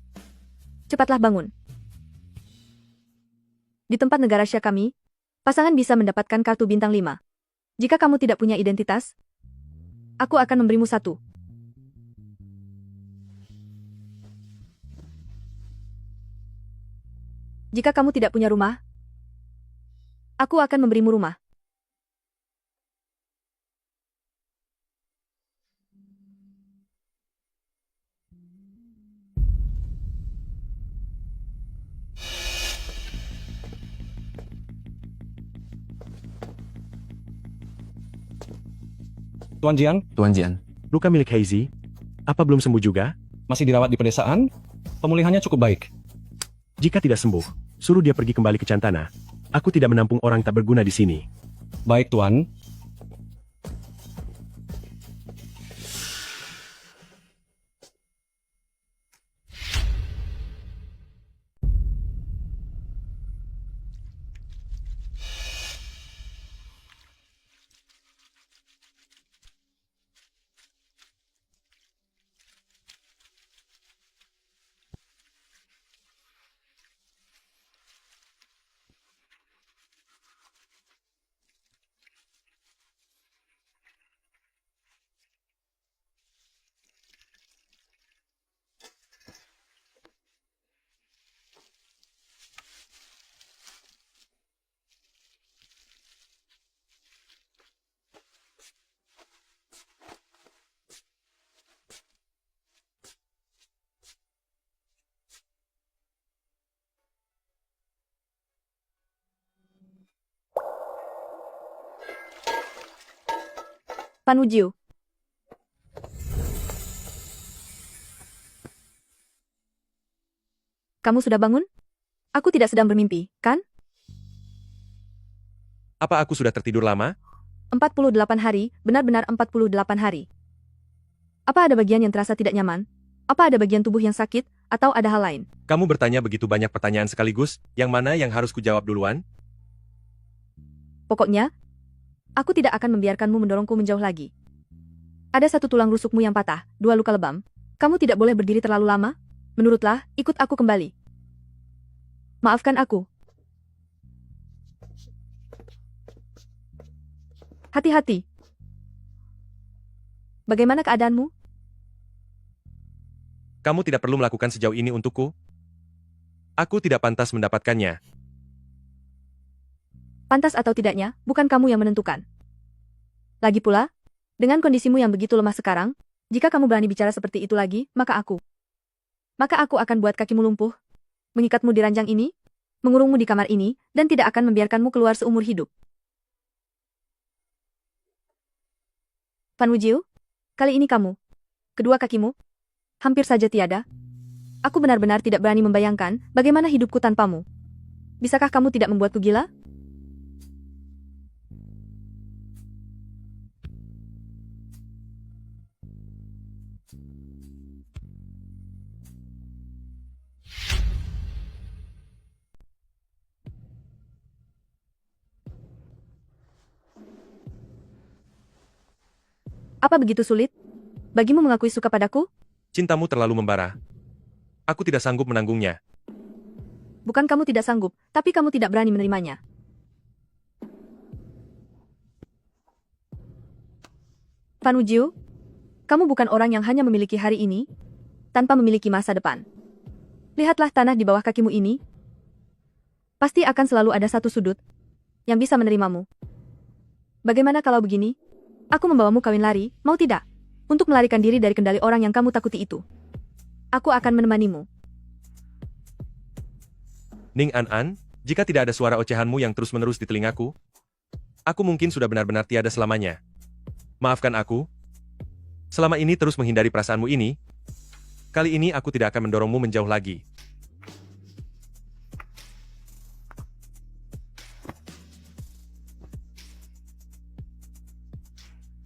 cepatlah bangun. Di tempat negara Sya kami, pasangan bisa mendapatkan kartu bintang 5. Jika kamu tidak punya identitas, aku akan memberimu satu. Jika kamu tidak punya rumah, aku akan memberimu rumah. Tuan Jian. Tuan Jian. Luka milik Heizi, apa belum sembuh juga? Masih dirawat di pedesaan. Pemulihannya cukup baik. Jika tidak sembuh, suruh dia pergi kembali ke Cantana. Aku tidak menampung orang tak berguna di sini. Baik, Tuan. Pan Wujiu. Kamu sudah bangun? Aku tidak sedang bermimpi, kan? Apa aku sudah tertidur lama? 48 hari, benar-benar 48 hari. Apa ada bagian yang terasa tidak nyaman? Apa ada bagian tubuh yang sakit, atau ada hal lain? Kamu bertanya begitu banyak pertanyaan sekaligus, yang mana yang harus kujawab duluan? Pokoknya, aku tidak akan membiarkanmu mendorongku menjauh lagi. Ada satu tulang rusukmu yang patah, 2 luka lebam. Kamu tidak boleh berdiri terlalu lama. Menurutlah, ikut aku kembali. Maafkan aku. Hati-hati. Bagaimana keadaanmu? Kamu tidak perlu melakukan sejauh ini untukku. Aku tidak pantas mendapatkannya. Pantas atau tidaknya, bukan kamu yang menentukan. Lagi pula, dengan kondisimu yang begitu lemah sekarang, jika kamu berani bicara seperti itu lagi, maka aku akan buat kakimu lumpuh, mengikatmu di ranjang ini, mengurungmu di kamar ini, dan tidak akan membiarkanmu keluar seumur hidup. Pan Wujiu, kali ini kamu, kedua kakimu, hampir saja tiada. Aku benar-benar tidak berani membayangkan bagaimana hidupku tanpamu. Bisakah kamu tidak membuatku gila? Apa begitu sulit? Bagimu mengakui suka padaku? Cintamu terlalu membara. Aku tidak sanggup menanggungnya. Bukan kamu tidak sanggup, tapi kamu tidak berani menerimanya. Pan Wujiu, kamu bukan orang yang hanya memiliki hari ini, tanpa memiliki masa depan. Lihatlah tanah di bawah kakimu ini. Pasti akan selalu ada satu sudut yang bisa menerimamu. Bagaimana kalau begini? Aku membawamu kawin lari, mau tidak? Untuk melarikan diri dari kendali orang yang kamu takuti itu. Aku akan menemanimu. Ning An, jika tidak ada suara ocehanmu yang terus-menerus di telingaku, aku mungkin sudah benar-benar tiada selamanya. Maafkan aku. Selama ini terus menghindari perasaanmu ini. Kali ini aku tidak akan mendorongmu menjauh lagi.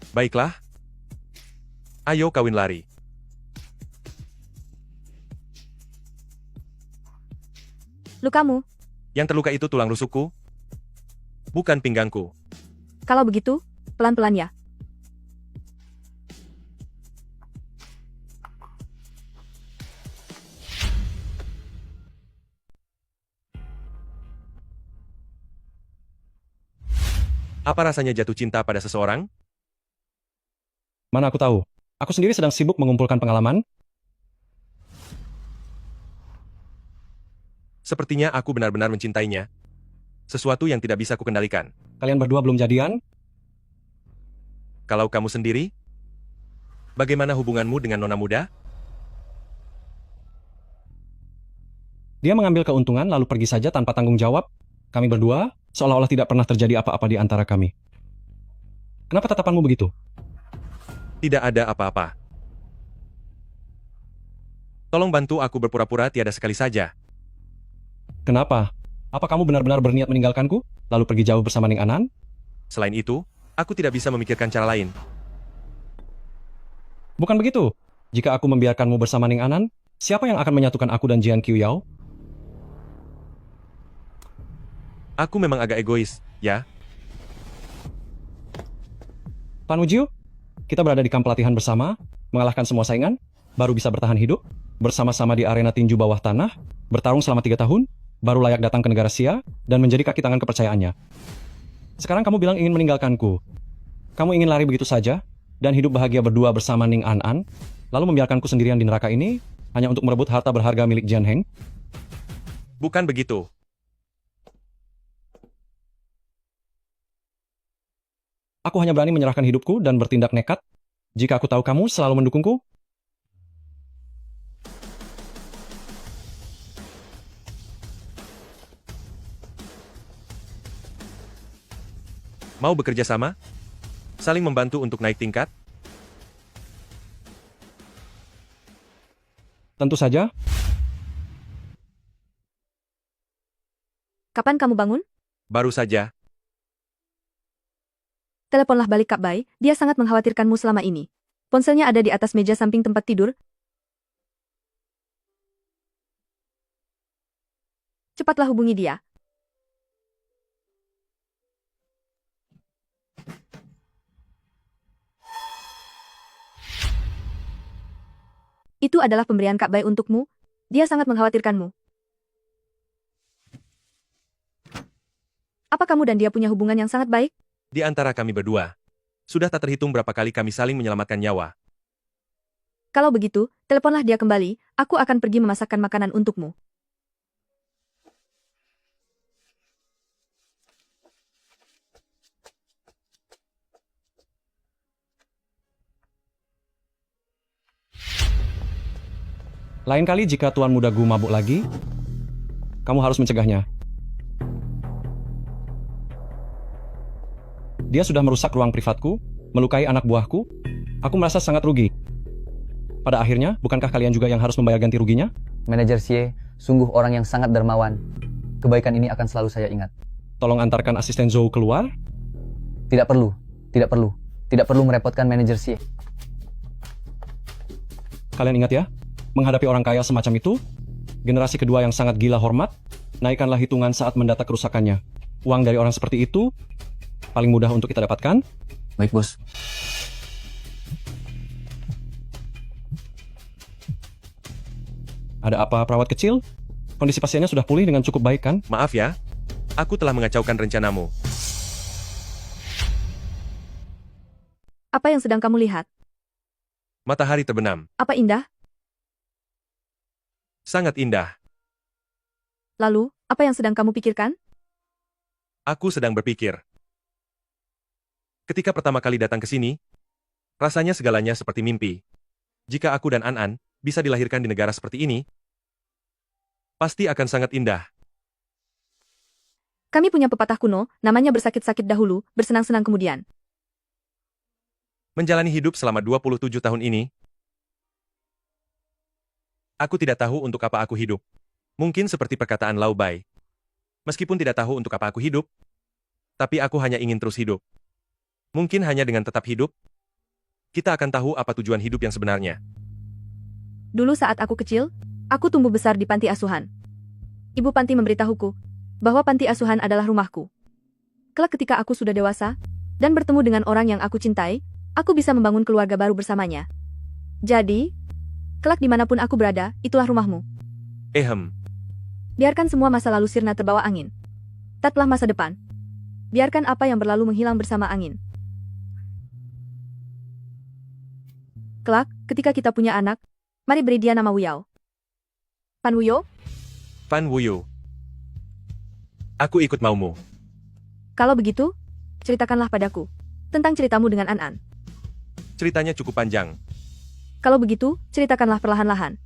Baiklah. Ayo kawin lari. Lukamu? Yang terluka itu tulang rusukku, bukan pinggangku. Kalau begitu, pelan-pelan ya. Apa rasanya jatuh cinta pada seseorang? Mana aku tahu. Aku sendiri sedang sibuk mengumpulkan pengalaman. Sepertinya aku benar-benar mencintainya. Sesuatu yang tidak bisa kukendalikan. Kalian berdua belum jadian? Kalau kamu sendiri? Bagaimana hubunganmu dengan nona muda? Dia mengambil keuntungan lalu pergi saja tanpa tanggung jawab. Kami berdua seolah-olah tidak pernah terjadi apa-apa di antara kami. Kenapa tatapanmu begitu? Tidak ada apa-apa. Tolong bantu aku berpura-pura tiada sekali saja. Kenapa? Apa kamu benar-benar berniat meninggalkanku, lalu pergi jauh bersama Ning Anan? Selain itu, aku tidak bisa memikirkan cara lain. Bukan begitu. Jika aku membiarkanmu bersama Ning Anan, siapa yang akan menyatukan aku dan Jian Qiuyao? Aku memang agak egois, ya. Pan Wujiu, kita berada di kamp pelatihan bersama, mengalahkan semua saingan, baru bisa bertahan hidup, bersama-sama di arena tinju bawah tanah, bertarung selama 3 tahun, baru layak datang ke negara Xia, dan menjadi kaki tangan kepercayaannya. Sekarang kamu bilang ingin meninggalkanku. Kamu ingin lari begitu saja, dan hidup bahagia berdua bersama Ning An, lalu membiarkanku sendirian di neraka ini, hanya untuk merebut harta berharga milik Jian Heng? Bukan begitu. Aku hanya berani menyerahkan hidupku dan bertindak nekat, jika aku tahu kamu selalu mendukungku. Mau bekerja sama? Saling membantu untuk naik tingkat? Tentu saja. Kapan kamu bangun? Baru saja. Teleponlah balik Kak Bai, dia sangat mengkhawatirkanmu selama ini. Ponselnya ada di atas meja samping tempat tidur. Cepatlah hubungi dia. Itu adalah pemberian Kak Bai untukmu. Dia sangat mengkhawatirkanmu. Apa kamu dan dia punya hubungan yang sangat baik? Di antara kami berdua, sudah tak terhitung berapa kali kami saling menyelamatkan nyawa. Kalau begitu, teleponlah dia kembali, aku akan pergi memasakkan makanan untukmu. Lain kali jika Tuan Muda Gu mabuk lagi, kamu harus mencegahnya. Dia sudah merusak ruang privatku, melukai anak buahku. Aku merasa sangat rugi. Pada akhirnya, bukankah kalian juga yang harus membayar ganti ruginya? Manajer Xie, sungguh orang yang sangat dermawan. Kebaikan ini akan selalu saya ingat. Tolong antarkan asisten Zhou keluar. Tidak perlu, tidak perlu. Tidak perlu merepotkan manajer Xie. Kalian ingat ya, menghadapi orang kaya semacam itu, generasi kedua yang sangat gila hormat, naikkanlah hitungan saat mendata kerusakannya. Uang dari orang seperti itu, paling mudah untuk kita dapatkan. Baik, bos. Ada apa, perawat kecil? Kondisi pasiennya sudah pulih dengan cukup baik, kan? Maaf ya, aku telah mengacaukan rencanamu. Apa yang sedang kamu lihat? Matahari terbenam. Apa indah? Sangat indah. Lalu, apa yang sedang kamu pikirkan? Aku sedang berpikir. Ketika pertama kali datang ke sini, rasanya segalanya seperti mimpi. Jika aku dan An bisa dilahirkan di negara seperti ini, pasti akan sangat indah. Kami punya pepatah kuno, namanya bersakit-sakit dahulu, bersenang-senang kemudian. Menjalani hidup selama 27 tahun ini, aku tidak tahu untuk apa aku hidup. Mungkin seperti perkataan Lau Bai. Meskipun tidak tahu untuk apa aku hidup, tapi aku hanya ingin terus hidup. Mungkin hanya dengan tetap hidup, kita akan tahu apa tujuan hidup yang sebenarnya. Dulu saat aku kecil, aku tumbuh besar di panti asuhan. Ibu panti memberitahuku bahwa panti asuhan adalah rumahku. Kelak ketika aku sudah dewasa dan bertemu dengan orang yang aku cintai, aku bisa membangun keluarga baru bersamanya. Jadi, kelak dimanapun aku berada, itulah rumahmu. Biarkan semua masa lalu sirna terbawa angin. Tatlah masa depan. Biarkan apa yang berlalu menghilang bersama angin. Kelak, ketika kita punya anak, mari beri dia nama Wuyao. Pan Wuyo? Fan Wuyu. Aku ikut maumu. Kalau begitu, ceritakanlah padaku tentang ceritamu dengan An. Ceritanya cukup panjang. Kalau begitu, ceritakanlah perlahan-lahan.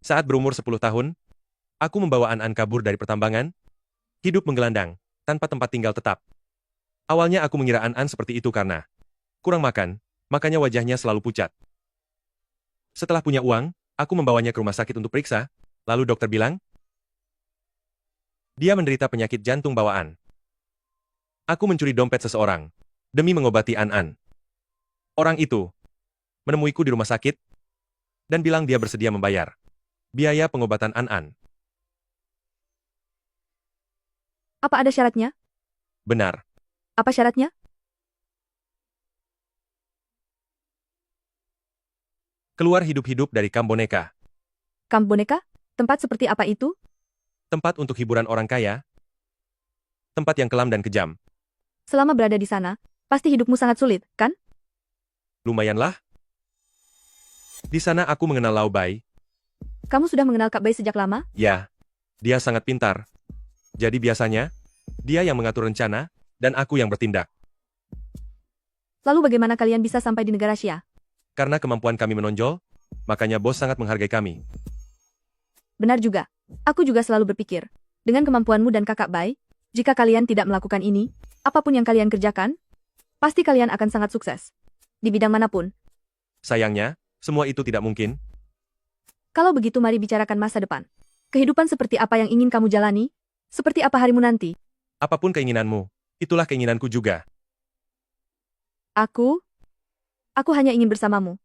Saat berumur 10 tahun, aku membawa An kabur dari pertambangan, hidup menggelandang, tanpa tempat tinggal tetap. Awalnya aku mengira An seperti itu karena kurang makan, makanya wajahnya selalu pucat. Setelah punya uang, aku membawanya ke rumah sakit untuk periksa, lalu dokter bilang, dia menderita penyakit jantung bawaan. Aku mencuri dompet seseorang, demi mengobati An. Orang itu menemuiku di rumah sakit, dan bilang dia bersedia membayar biaya pengobatan An. Apa ada syaratnya? Benar. Apa syaratnya? Keluar hidup-hidup dari kamp boneka. Kamp boneka? Tempat seperti apa itu? Tempat untuk hiburan orang kaya. Tempat yang kelam dan kejam. Selama berada di sana, pasti hidupmu sangat sulit, kan? Lumayanlah. Di sana aku mengenal Lau Bai. Kamu sudah mengenal Kak Bai sejak lama? Ya, dia sangat pintar. Jadi biasanya, dia yang mengatur rencana, dan aku yang bertindak. Lalu bagaimana kalian bisa sampai di negara Xia? Karena kemampuan kami menonjol, makanya bos sangat menghargai kami. Benar juga. Aku juga selalu berpikir, dengan kemampuanmu dan Kakak Bai, jika kalian tidak melakukan ini, apapun yang kalian kerjakan, pasti kalian akan sangat sukses. Di bidang manapun. Sayangnya, semua itu tidak mungkin. Kalau begitu mari bicarakan masa depan. Kehidupan seperti apa yang ingin kamu jalani? Seperti apa harimu nanti? Apapun keinginanmu, itulah keinginanku juga. Aku hanya ingin bersamamu.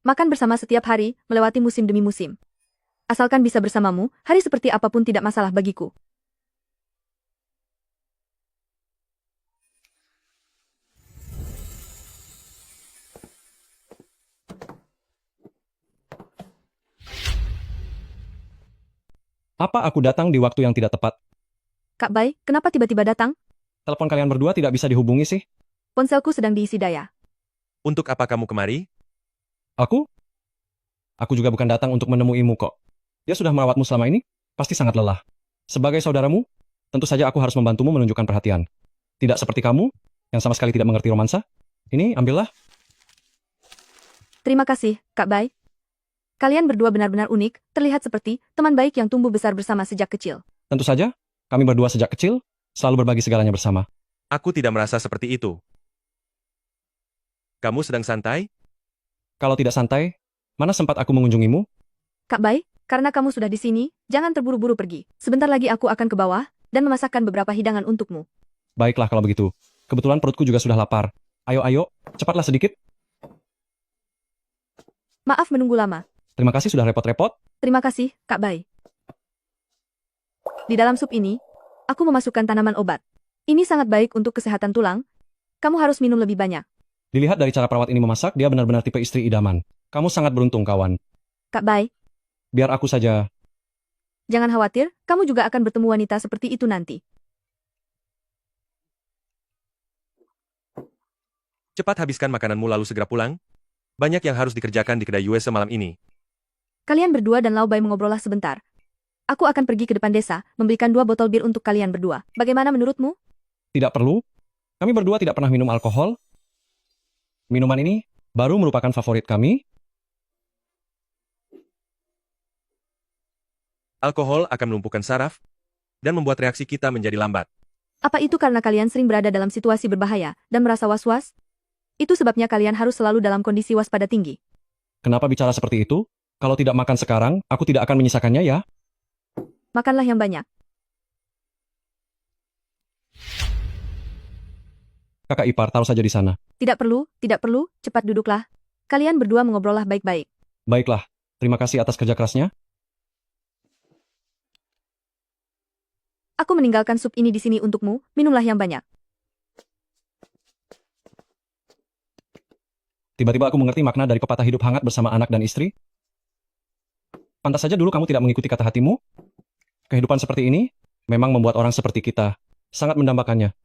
Makan bersama setiap hari, melewati musim demi musim. Asalkan bisa bersamamu, hari seperti apapun tidak masalah bagiku. Apa aku datang di waktu yang tidak tepat? Kak Bai, kenapa tiba-tiba datang? Telepon kalian berdua tidak bisa dihubungi sih? Ponselku sedang diisi daya. Untuk apa kamu kemari? Aku? Aku juga bukan datang untuk menemuimu kok. Dia sudah merawatmu selama ini, pasti sangat lelah. Sebagai saudaramu, tentu saja aku harus membantumu menunjukkan perhatian. Tidak seperti kamu, yang sama sekali tidak mengerti romansa. Ini, ambillah. Terima kasih, Kak Bai. Kalian berdua benar-benar unik, terlihat seperti teman baik yang tumbuh besar bersama sejak kecil. Tentu saja, kami berdua sejak kecil, selalu berbagi segalanya bersama. Aku tidak merasa seperti itu. Kamu sedang santai? Kalau tidak santai, mana sempat aku mengunjungimu? Kak Bai, karena kamu sudah di sini, jangan terburu-buru pergi. Sebentar lagi aku akan ke bawah, dan memasakkan beberapa hidangan untukmu. Baiklah kalau begitu. Kebetulan perutku juga sudah lapar. Ayo, cepatlah sedikit. Maaf menunggu lama. Terima kasih sudah repot-repot. Terima kasih, Kak Bai. Di dalam sup ini, aku memasukkan tanaman obat. Ini sangat baik untuk kesehatan tulang. Kamu harus minum lebih banyak. Dilihat dari cara perawat ini memasak, dia benar-benar tipe istri idaman. Kamu sangat beruntung, kawan. Kak Bai, Biar aku saja. jangan khawatir, kamu juga akan bertemu wanita seperti itu nanti. Cepat habiskan makananmu lalu segera pulang. Banyak yang harus dikerjakan di kedai US malam ini. Kalian berdua dan Lau Bai mengobrollah sebentar. Aku akan pergi ke depan desa, membelikan 2 botol bir untuk kalian berdua. Bagaimana menurutmu? Tidak perlu. Kami berdua tidak pernah minum alkohol. Minuman ini baru merupakan favorit kami. Alkohol akan melumpuhkan saraf dan membuat reaksi kita menjadi lambat. Apa itu karena kalian sering berada dalam situasi berbahaya dan merasa was-was? Itu sebabnya kalian harus selalu dalam kondisi waspada tinggi. Kenapa bicara seperti itu? Kalau tidak makan sekarang, aku tidak akan menyisakannya ya. Makanlah yang banyak. Kakak ipar, taruh saja di sana. Tidak perlu, cepat duduklah. Kalian berdua mengobrollah baik-baik. Baiklah, terima kasih atas kerja kerasnya. Aku meninggalkan sup ini di sini untukmu, minumlah yang banyak. Tiba-tiba aku mengerti makna dari pepatah hidup hangat bersama anak dan istri. Pantas saja dulu kamu tidak mengikuti kata hatimu. Kehidupan seperti ini memang membuat orang seperti kita sangat mendambakannya.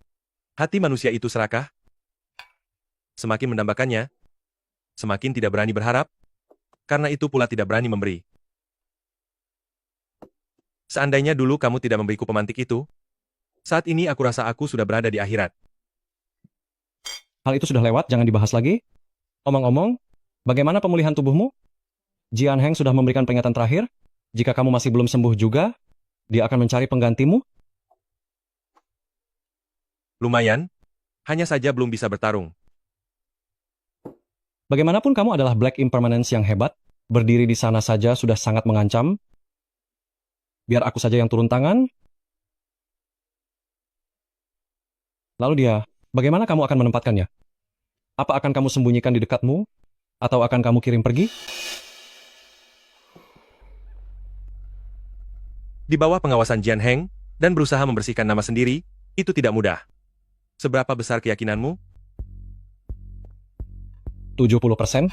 Hati manusia itu serakah. Semakin mendambakannya, semakin tidak berani berharap, karena itu pula tidak berani memberi. Seandainya dulu kamu tidak memberiku pemantik itu, saat ini aku rasa aku sudah berada di akhirat. Hal itu sudah lewat, jangan dibahas lagi. Omong-omong, bagaimana pemulihan tubuhmu? Jian Heng sudah memberikan peringatan terakhir. Jika kamu masih belum sembuh juga, dia akan mencari penggantimu. Lumayan. Hanya saja belum bisa bertarung. Bagaimanapun kamu adalah Black Impermanence yang hebat, berdiri di sana saja sudah sangat mengancam. Biar aku saja yang turun tangan. Lalu dia, bagaimana kamu akan menempatkannya? Apa akan kamu sembunyikan di dekatmu? Atau akan kamu kirim pergi? Di bawah pengawasan Jian Heng, dan berusaha membersihkan nama sendiri, itu tidak mudah. Seberapa besar keyakinanmu? 70%.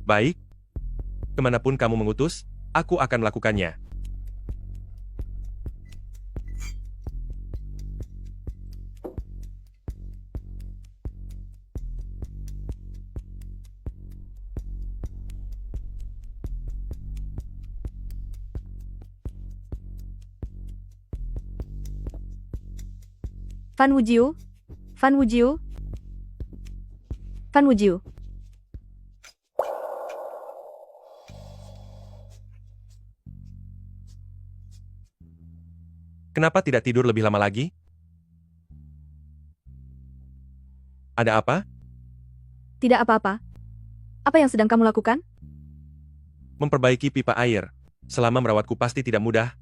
Baik. Kemanapun kamu mengutus, aku akan melakukannya. Fan Wujiu. Fan Wujiu. Fan Wujiu. Kenapa tidak tidur lebih lama lagi? Ada apa? Tidak apa-apa. Apa yang sedang kamu lakukan? Memperbaiki pipa air. Selama merawatku pasti tidak mudah.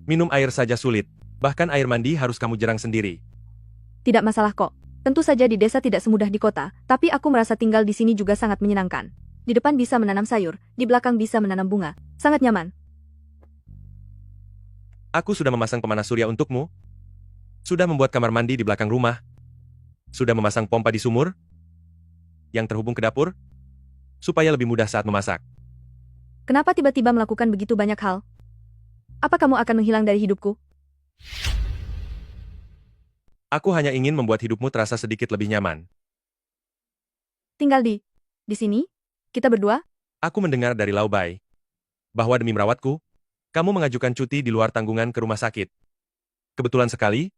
Minum air saja sulit. Bahkan air mandi harus kamu jerang sendiri. Tidak masalah kok. Tentu saja di desa tidak semudah di kota, tapi aku merasa tinggal di sini juga sangat menyenangkan. Di depan bisa menanam sayur, di belakang bisa menanam bunga. Sangat nyaman. Aku sudah memasang pemanas surya untukmu. Sudah membuat kamar mandi di belakang rumah. Sudah memasang pompa di sumur yang terhubung ke dapur, supaya lebih mudah saat memasak. Kenapa tiba-tiba melakukan begitu banyak hal? Apa kamu akan menghilang dari hidupku? Aku hanya ingin membuat hidupmu terasa sedikit lebih nyaman. Tinggal di sini? Kita berdua? Aku mendengar dari Lao Bai bahwa demi merawatku, kamu mengajukan cuti di luar tanggungan ke rumah sakit. Kebetulan sekali,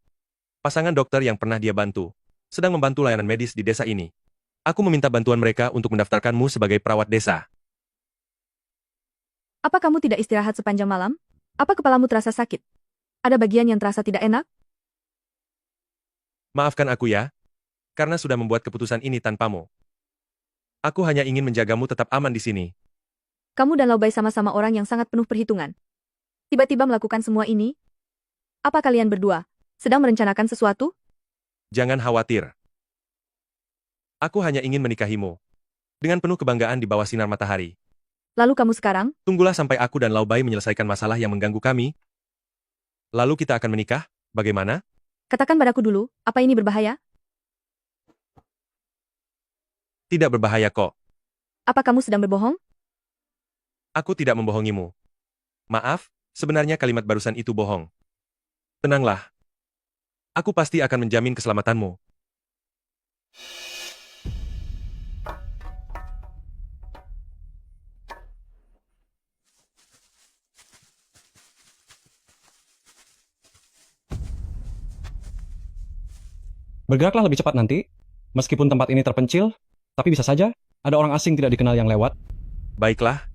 pasangan dokter yang pernah dia bantu sedang membantu layanan medis di desa ini. Aku meminta bantuan mereka untuk mendaftarkanmu sebagai perawat desa. Apa kamu tidak istirahat sepanjang malam? Apa kepalamu terasa sakit? Ada bagian yang terasa tidak enak? Maafkan aku ya, karena sudah membuat keputusan ini tanpamu. Aku hanya ingin menjagamu tetap aman di sini. Kamu dan Lao Bai sama-sama orang yang sangat penuh perhitungan. Tiba-tiba melakukan semua ini? Apa kalian berdua sedang merencanakan sesuatu? Jangan khawatir. Aku hanya ingin menikahimu. Dengan penuh kebanggaan di bawah sinar matahari. Lalu kamu sekarang? Tunggulah sampai aku dan Lao Bai menyelesaikan masalah yang mengganggu kami. Lalu kita akan menikah, bagaimana? Katakan padaku dulu, apa ini berbahaya? Tidak berbahaya kok. Apa kamu sedang berbohong? Aku tidak membohongimu. Maaf, sebenarnya kalimat barusan itu bohong. Tenanglah. Aku pasti akan menjamin keselamatanmu. Bergeraklah lebih cepat nanti. Meskipun tempat ini terpencil, tapi bisa saja ada orang asing tidak dikenal yang lewat. Baiklah.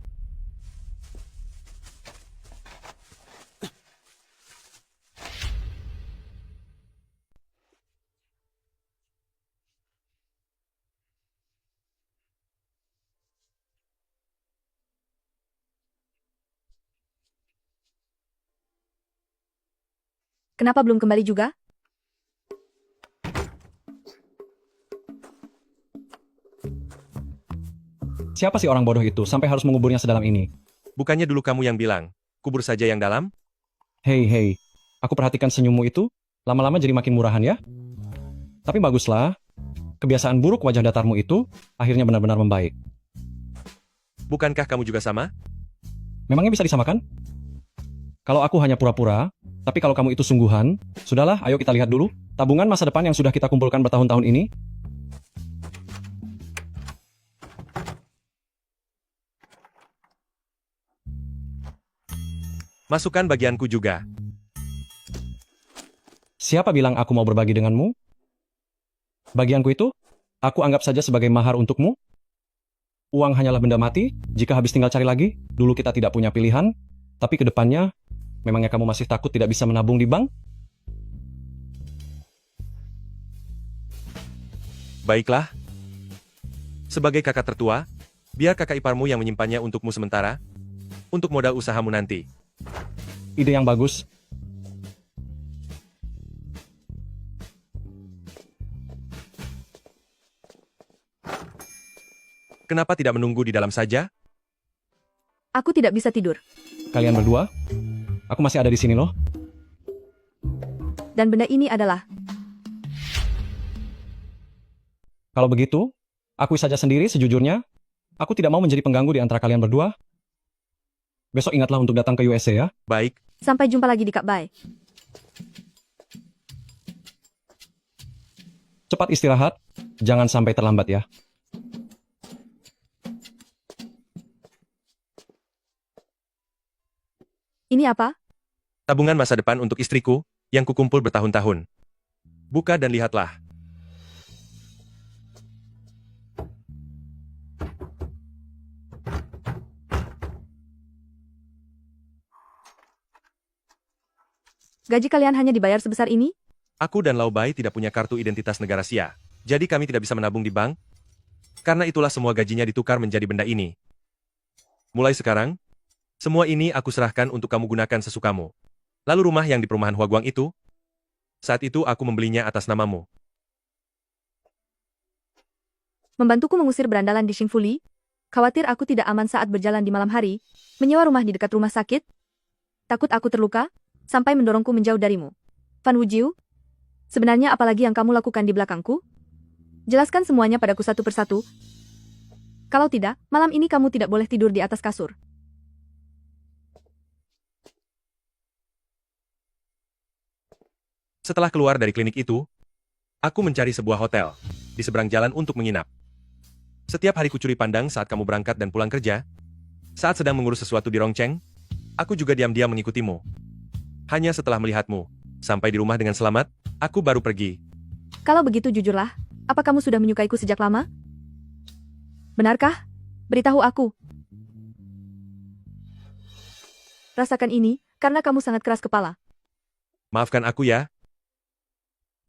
Kenapa belum kembali juga? Siapa sih orang bodoh itu sampai harus menguburnya sedalam ini? Bukannya dulu kamu yang bilang, kubur saja yang dalam? Hei, aku perhatikan senyummu itu, lama-lama jadi makin murahan ya. Tapi baguslah, kebiasaan buruk wajah datarmu itu akhirnya benar-benar membaik. Bukankah kamu juga sama? Memangnya bisa disamakan? Kalau aku hanya pura-pura, tapi kalau kamu itu sungguhan, sudahlah, ayo kita lihat dulu tabungan masa depan yang sudah kita kumpulkan bertahun-tahun ini. Masukkan bagianku juga. Siapa bilang aku mau berbagi denganmu? Bagianku itu, aku anggap saja sebagai mahar untukmu. Uang hanyalah benda mati, jika habis tinggal cari lagi. Dulu kita tidak punya pilihan, tapi ke depannya, memangnya kamu masih takut tidak bisa menabung di bank? Baiklah. Sebagai kakak tertua, biar kakak iparmu yang menyimpannya untukmu sementara, untuk modal usahamu nanti. Ide yang bagus. Kenapa tidak menunggu di dalam saja? Aku tidak bisa tidur. Kalian berdua? Aku masih ada di sini loh. Dan benda ini adalah... Kalau begitu, akui saja sendiri sejujurnya, aku tidak mau menjadi pengganggu di antara kalian berdua. Besok ingatlah untuk datang ke USA ya. Baik. Sampai jumpa lagi di Kak Bai. Cepat istirahat, jangan sampai terlambat ya. Ini apa? Tabungan masa depan untuk istriku, yang kukumpul bertahun-tahun. Buka dan lihatlah. Gaji kalian hanya dibayar sebesar ini? Aku dan Lau Bai tidak punya kartu identitas negara Sia. Jadi kami tidak bisa menabung di bank. Karena itulah semua gajinya ditukar menjadi benda ini. Mulai sekarang, semua ini aku serahkan untuk kamu gunakan sesukamu. Lalu rumah yang di perumahan Huaguang itu, saat itu aku membelinya atas namamu. Membantuku mengusir berandalan di Xingfuli? Khawatir aku tidak aman saat berjalan di malam hari, menyewa rumah di dekat rumah sakit? Takut aku terluka? Sampai mendorongku menjauh darimu. Fan Wujiu, sebenarnya apalagi yang kamu lakukan di belakangku? Jelaskan semuanya padaku satu persatu. Kalau tidak, malam ini kamu tidak boleh tidur di atas kasur. Setelah keluar dari klinik itu, aku mencari sebuah hotel di seberang jalan untuk menginap. Setiap hari kucuri pandang saat kamu berangkat dan pulang kerja. Saat sedang mengurus sesuatu di Rongcheng, aku juga diam-diam mengikutimu. Hanya setelah melihatmu sampai di rumah dengan selamat, aku baru pergi. Kalau begitu jujurlah, apa kamu sudah menyukaiku sejak lama? Benarkah? Beritahu aku. Rasakan ini, karena kamu sangat keras kepala. Maafkan aku ya.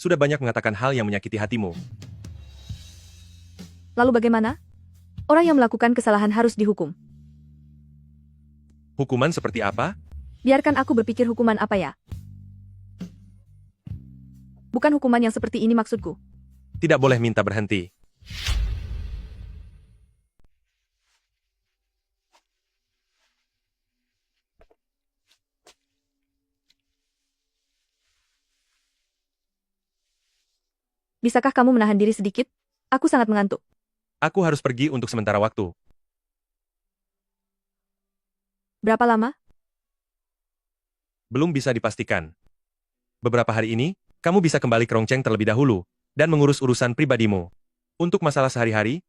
Sudah banyak mengatakan hal yang menyakiti hatimu. Lalu bagaimana? Orang yang melakukan kesalahan harus dihukum. Hukuman seperti apa? Biarkan aku berpikir hukuman apa ya. Bukan hukuman yang seperti ini maksudku. Tidak boleh minta berhenti. Bisakah kamu menahan diri sedikit? Aku sangat mengantuk. Aku harus pergi untuk sementara waktu. Berapa lama? Belum bisa dipastikan. Beberapa hari ini, kamu bisa kembali ke Rongcheng terlebih dahulu, dan mengurus urusan pribadimu. Untuk masalah sehari-hari,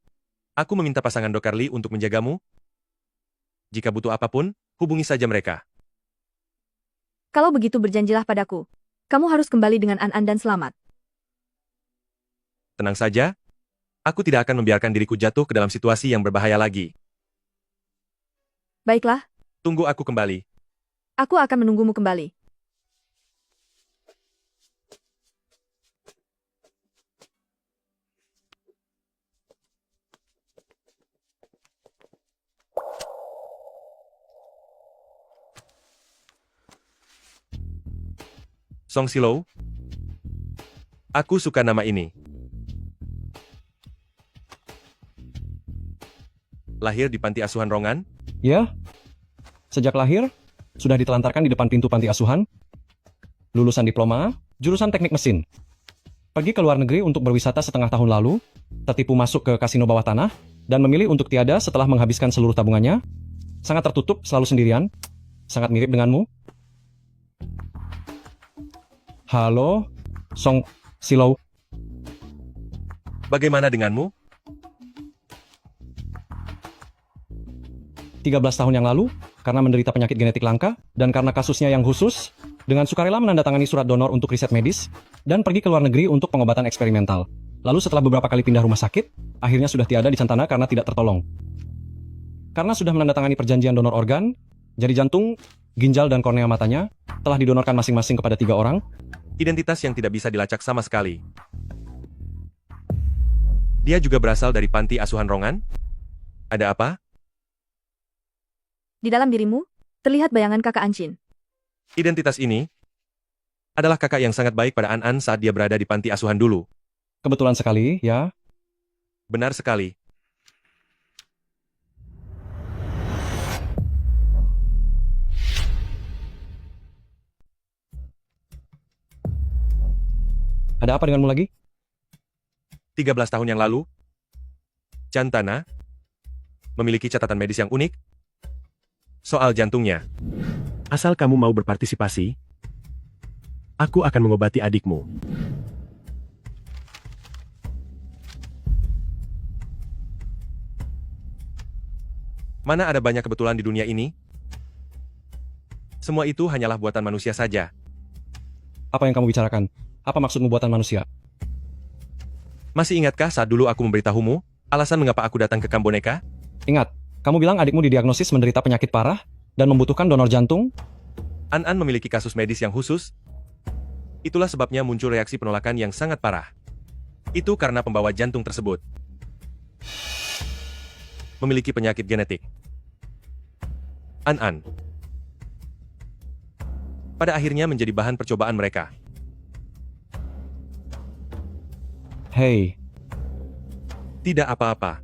aku meminta pasangan Dokarli untuk menjagamu. Jika butuh apapun, hubungi saja mereka. Kalau begitu berjanjilah padaku. Kamu harus kembali dengan An-An dan selamat. Tenang saja, aku tidak akan membiarkan diriku jatuh ke dalam situasi yang berbahaya lagi. Baiklah. Tunggu aku kembali. Aku akan menunggumu kembali. Song Silo. Aku suka nama ini. Lahir di panti asuhan Rongan? Ya. Sejak lahir, sudah ditelantarkan di depan pintu panti asuhan. Lulusan diploma, jurusan teknik mesin. Pergi ke luar negeri untuk berwisata setengah tahun lalu, tertipu masuk ke kasino bawah tanah, dan memilih untuk tiada setelah menghabiskan seluruh tabungannya. Sangat tertutup, selalu sendirian. Sangat mirip denganmu. Halo, Song Silo. Bagaimana denganmu? 13 tahun yang lalu, karena menderita penyakit genetik langka, dan karena kasusnya yang khusus, dengan sukarela menandatangani surat donor untuk riset medis, dan pergi ke luar negeri untuk pengobatan eksperimental. Lalu setelah beberapa kali pindah rumah sakit, akhirnya sudah tiada di Cantana karena tidak tertolong. Karena sudah menandatangani perjanjian donor organ, jari jantung, ginjal dan kornea matanya, telah didonorkan masing-masing kepada 3 orang. Identitas yang tidak bisa dilacak sama sekali. Dia juga berasal dari panti asuhan Rongan? Ada apa? Di dalam dirimu, terlihat bayangan kakak Anshin. Identitas ini adalah kakak yang sangat baik pada An saat dia berada di panti asuhan dulu. Kebetulan sekali, ya. Benar sekali. Ada apa denganmu lagi? 13 tahun yang lalu, Chantana memiliki catatan medis yang unik soal jantungnya. Asal kamu mau berpartisipasi, aku akan mengobati adikmu. Mana ada banyak kebetulan di dunia ini? Semua itu hanyalah buatan manusia saja. Apa yang kamu bicarakan? Apa maksudmu buatan manusia? Masih ingatkah saat dulu aku memberitahumu alasan mengapa aku datang ke kamp boneka? Ingat, kamu bilang adikmu didiagnosis menderita penyakit parah dan membutuhkan donor jantung? An memiliki kasus medis yang khusus. Itulah sebabnya muncul reaksi penolakan yang sangat parah. Itu karena pembawa jantung tersebut memiliki penyakit genetik. An pada akhirnya menjadi bahan percobaan mereka. Hei. Tidak apa-apa.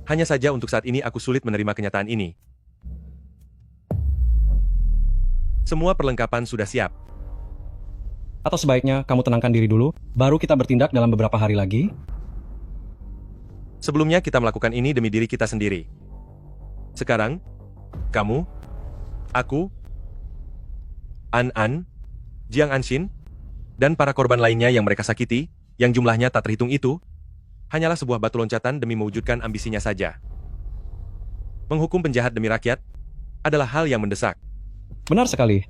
Hanya saja untuk saat ini aku sulit menerima kenyataan ini. Semua perlengkapan sudah siap. Atau sebaiknya kamu tenangkan diri dulu, baru kita bertindak dalam beberapa hari lagi? Sebelumnya kita melakukan ini demi diri kita sendiri. Sekarang, kamu, aku, An, Jiang Anshin, dan para korban lainnya yang mereka sakiti, yang jumlahnya tak terhitung itu, hanyalah sebuah batu loncatan demi mewujudkan ambisinya saja. Menghukum penjahat demi rakyat adalah hal yang mendesak. Benar sekali.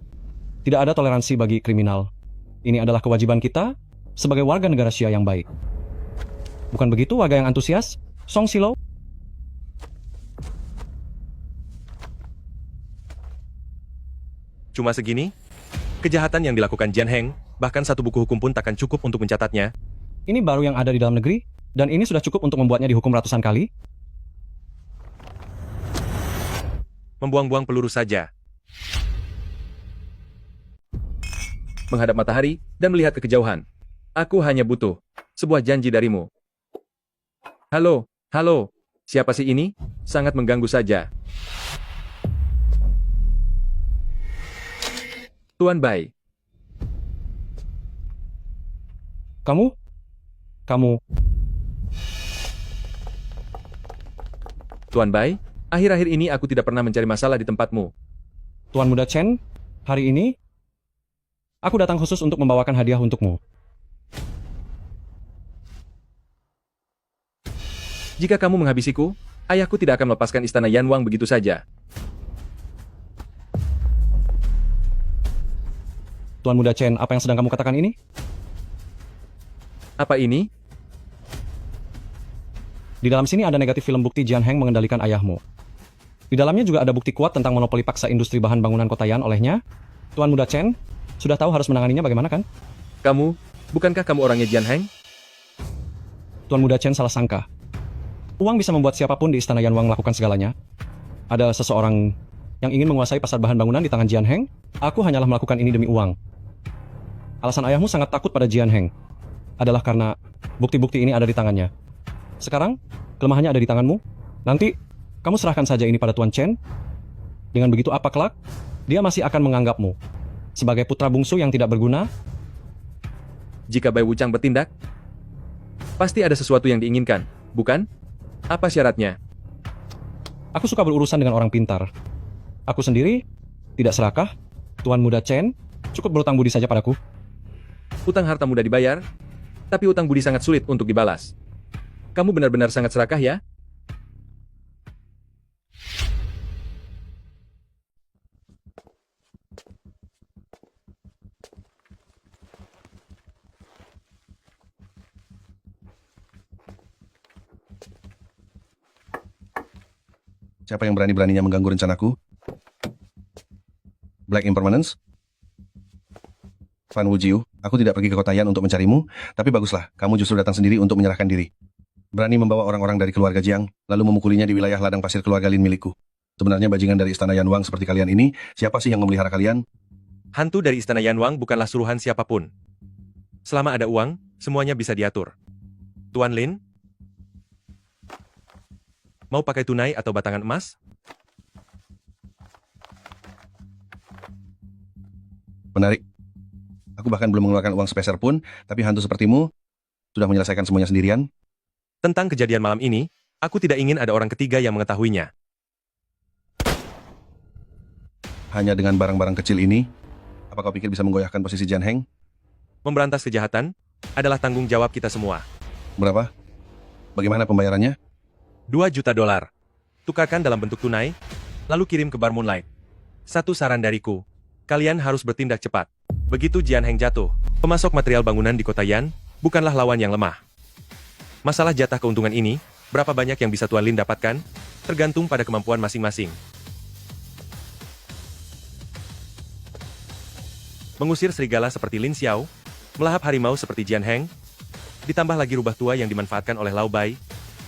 Tidak ada toleransi bagi kriminal. Ini adalah kewajiban kita sebagai warga negara Xia yang baik. Bukan begitu, warga yang antusias? Song Silo? Cuma segini? Kejahatan yang dilakukan Jian Heng, bahkan satu buku hukum pun takkan cukup untuk mencatatnya. Ini baru yang ada di dalam negeri, dan ini sudah cukup untuk membuatnya dihukum ratusan kali? Membuang-buang peluru saja. Menghadap matahari dan melihat ke kejauhan. Aku hanya butuh sebuah janji darimu. Halo, siapa sih ini? Sangat mengganggu saja. Tuan Bai. Kamu? Tuan Bai, akhir-akhir ini aku tidak pernah mencari masalah di tempatmu. Tuan Muda Chen, hari ini aku datang khusus untuk membawakan hadiah untukmu. Jika kamu menghabisiku, ayahku tidak akan melepaskan istana Yanwang begitu saja. Tuan Muda Chen, apa yang sedang kamu katakan ini? Apa ini? Di dalam sini ada negatif film bukti Jian Heng mengendalikan ayahmu. Di dalamnya juga ada bukti kuat tentang monopoli paksa industri bahan bangunan kota Yan olehnya. Tuan Muda Chen, sudah tahu harus menanganinya bagaimana kan? Bukankah kamu orangnya Jian Heng? Tuan Muda Chen salah sangka. Uang bisa membuat siapapun di istana Yanwang melakukan segalanya. Ada seseorang yang ingin menguasai pasar bahan bangunan di tangan Jian Heng. Aku hanyalah melakukan ini demi uang. Alasan ayahmu sangat takut pada Jian Heng adalah karena bukti-bukti ini ada di tangannya. Sekarang, kelemahannya ada di tanganmu. Nanti, kamu serahkan saja ini pada Tuan Chen. Dengan begitu apa kelak, dia masih akan menganggapmu sebagai putra bungsu yang tidak berguna. Jika Bai Wuchang bertindak, pasti ada sesuatu yang diinginkan, bukan? Apa syaratnya? Aku suka berurusan dengan orang pintar. Aku sendiri tidak serakah. Tuan Muda Chen, cukup berutang budi saja padaku. Utang harta mudah dibayar, tapi utang budi sangat sulit untuk dibalas. Kamu benar-benar sangat serakah ya? Siapa yang berani-beraninya mengganggu rencanaku? Black Impermanence? Fan Wujiu, aku tidak pergi ke kota Yan untuk mencarimu, tapi baguslah, kamu justru datang sendiri untuk menyerahkan diri. Berani membawa orang-orang dari keluarga Jiang, lalu memukulinya di wilayah ladang pasir keluarga Lin milikku. Sebenarnya bajingan dari istana Yanwang seperti kalian ini, siapa sih yang memelihara kalian? Hantu dari istana Yanwang bukanlah suruhan siapapun. Selama ada uang, semuanya bisa diatur. Tuan Lin, mau pakai tunai atau batangan emas? Menarik. Aku bahkan belum mengeluarkan uang sepeser pun, tapi hantu sepertimu sudah menyelesaikan semuanya sendirian. Tentang kejadian malam ini, aku tidak ingin ada orang ketiga yang mengetahuinya. Hanya dengan barang-barang kecil ini, apa kau pikir bisa menggoyahkan posisi Jian Heng? Memberantas kejahatan adalah tanggung jawab kita semua. Berapa? Bagaimana pembayarannya? 2 juta dolar. Tukarkan dalam bentuk tunai, lalu kirim ke Bar Moonlight. Satu saran dariku, kalian harus bertindak cepat. Begitu Jian Heng jatuh, pemasok material bangunan di kota Yan bukanlah lawan yang lemah. Masalah jatah keuntungan ini, berapa banyak yang bisa Tuan Lin dapatkan, tergantung pada kemampuan masing-masing. Mengusir serigala seperti Lin Xiao, melahap harimau seperti Jian Heng, ditambah lagi rubah tua yang dimanfaatkan oleh Lao Bai.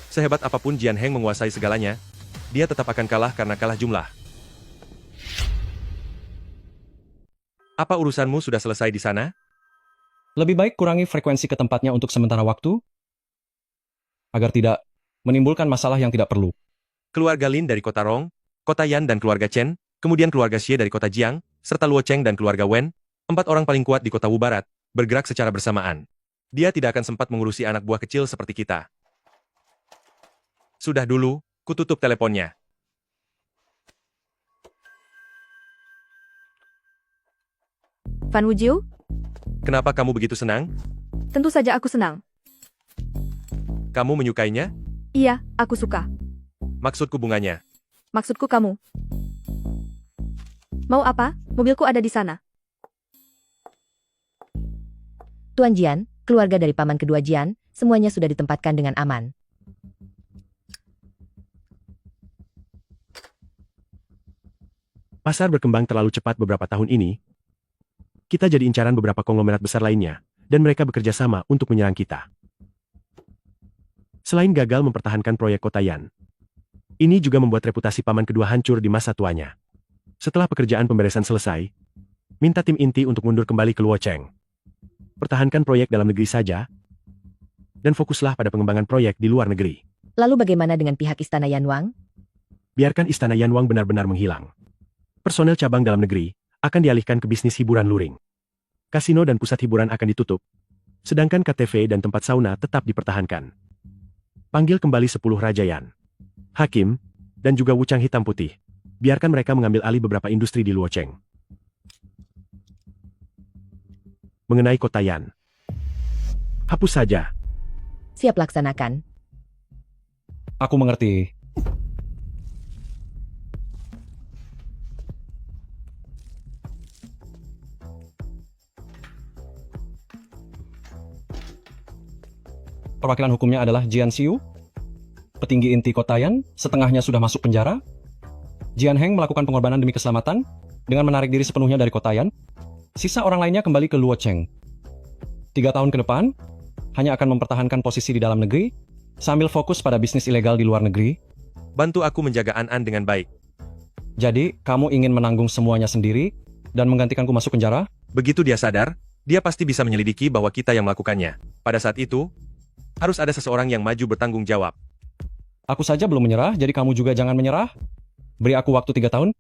Sehebat apapun Jian Heng menguasai segalanya, dia tetap akan kalah karena kalah jumlah. Apa urusanmu sudah selesai di sana? Lebih baik kurangi frekuensi ke tempatnya untuk sementara waktu, agar tidak menimbulkan masalah yang tidak perlu. Keluarga Lin dari kota Rong, kota Yan dan keluarga Chen, kemudian keluarga Xie dari kota Jiang, serta Luo Cheng dan keluarga Wen, 4 orang paling kuat di kota Wu Barat, bergerak secara bersamaan. Dia tidak akan sempat mengurusi anak buah kecil seperti kita. Sudah dulu, kututup teleponnya. Fan Wujiu, Kenapa kamu begitu senang? tentu saja aku senang. Kamu menyukainya? Iya, aku suka. Maksudku bunganya. Maksudku kamu. Mau apa? Mobilku ada di sana. Tuan Jian, keluarga dari paman kedua Jian, semuanya sudah ditempatkan dengan aman. Pasar berkembang terlalu cepat beberapa tahun ini. Kita jadi incaran beberapa konglomerat besar lainnya, dan mereka bekerja sama untuk menyerang kita. Selain gagal mempertahankan proyek kota Yan, ini juga membuat reputasi paman kedua hancur di masa tuanya. Setelah pekerjaan pemberesan selesai, minta tim inti untuk mundur kembali ke Luo Cheng. Pertahankan proyek dalam negeri saja, dan fokuslah pada pengembangan proyek di luar negeri. Lalu bagaimana dengan pihak Istana Yanwang? Biarkan Istana Yanwang benar-benar menghilang. Personel cabang dalam negeri akan dialihkan ke bisnis hiburan luring. Kasino dan pusat hiburan akan ditutup, sedangkan KTV dan tempat sauna tetap dipertahankan. Panggil kembali 10 Raja Yan, Hakim, dan juga Wucang Hitam Putih. Biarkan mereka mengambil alih beberapa industri di Luo Cheng. Mengenai kota Yan, hapus saja. Siap laksanakan. Aku mengerti. Perwakilan hukumnya adalah Jian Xiu, petinggi inti kota Yan, setengahnya sudah masuk penjara. Jian Heng melakukan pengorbanan demi keselamatan dengan menarik diri sepenuhnya dari kota Yan. Sisa orang lainnya kembali ke Luo Cheng. 3 tahun ke depan, hanya akan mempertahankan posisi di dalam negeri, sambil fokus pada bisnis ilegal di luar negeri. Bantu aku menjaga An-An dengan baik. Jadi, kamu ingin menanggung semuanya sendiri dan menggantikanku masuk penjara? Begitu dia sadar, dia pasti bisa menyelidiki bahwa kita yang melakukannya. Pada saat itu, harus ada seseorang yang maju bertanggung jawab. Aku saja belum menyerah, jadi kamu juga jangan menyerah. Beri aku waktu 3 tahun.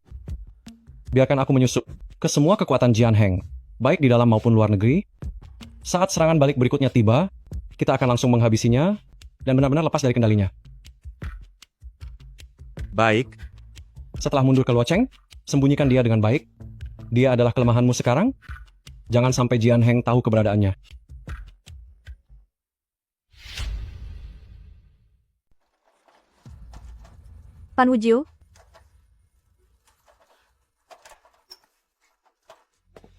Biarkan aku menyusup ke semua kekuatan Jian Heng, baik di dalam maupun luar negeri. Saat serangan balik berikutnya tiba, kita akan langsung menghabisinya dan benar-benar lepas dari kendalinya. Baik. Setelah mundur ke Luo Cheng, sembunyikan dia dengan baik. Dia adalah kelemahanmu sekarang. Jangan sampai Jian Heng tahu keberadaannya. Fan Wujiu,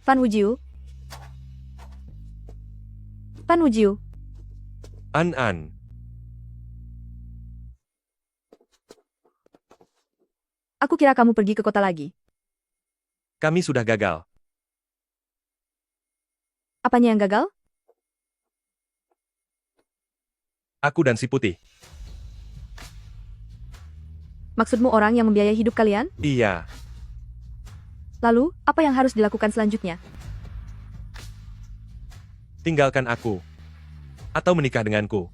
Fan Wujiu, Fan Wujiu. An-An. Aku kira kamu pergi ke kota lagi. Kami sudah gagal. Apanya yang gagal? Aku dan si putih. Maksudmu orang yang membiayai hidup kalian? Iya. Lalu, apa yang harus dilakukan selanjutnya? Tinggalkan aku. Atau menikah denganku.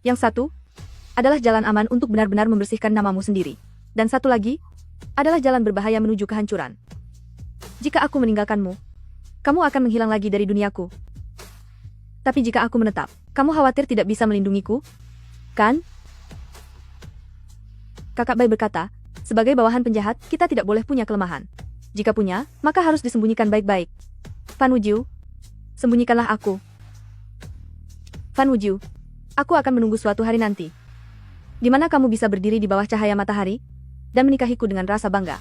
Yang satu, adalah jalan aman untuk benar-benar membersihkan namamu sendiri. Dan satu lagi, adalah jalan berbahaya menuju kehancuran. Jika aku meninggalkanmu, kamu akan menghilang lagi dari duniaku. Tapi jika aku menetap, kamu khawatir tidak bisa melindungiku? Kan? Kakak Bai berkata, sebagai bawahan penjahat, kita tidak boleh punya kelemahan. Jika punya, maka harus disembunyikan baik-baik. Fan Wujie, sembunyikanlah aku. Fan Wujie, aku akan menunggu suatu hari nanti, di mana kamu bisa berdiri di bawah cahaya matahari dan menikahiku dengan rasa bangga.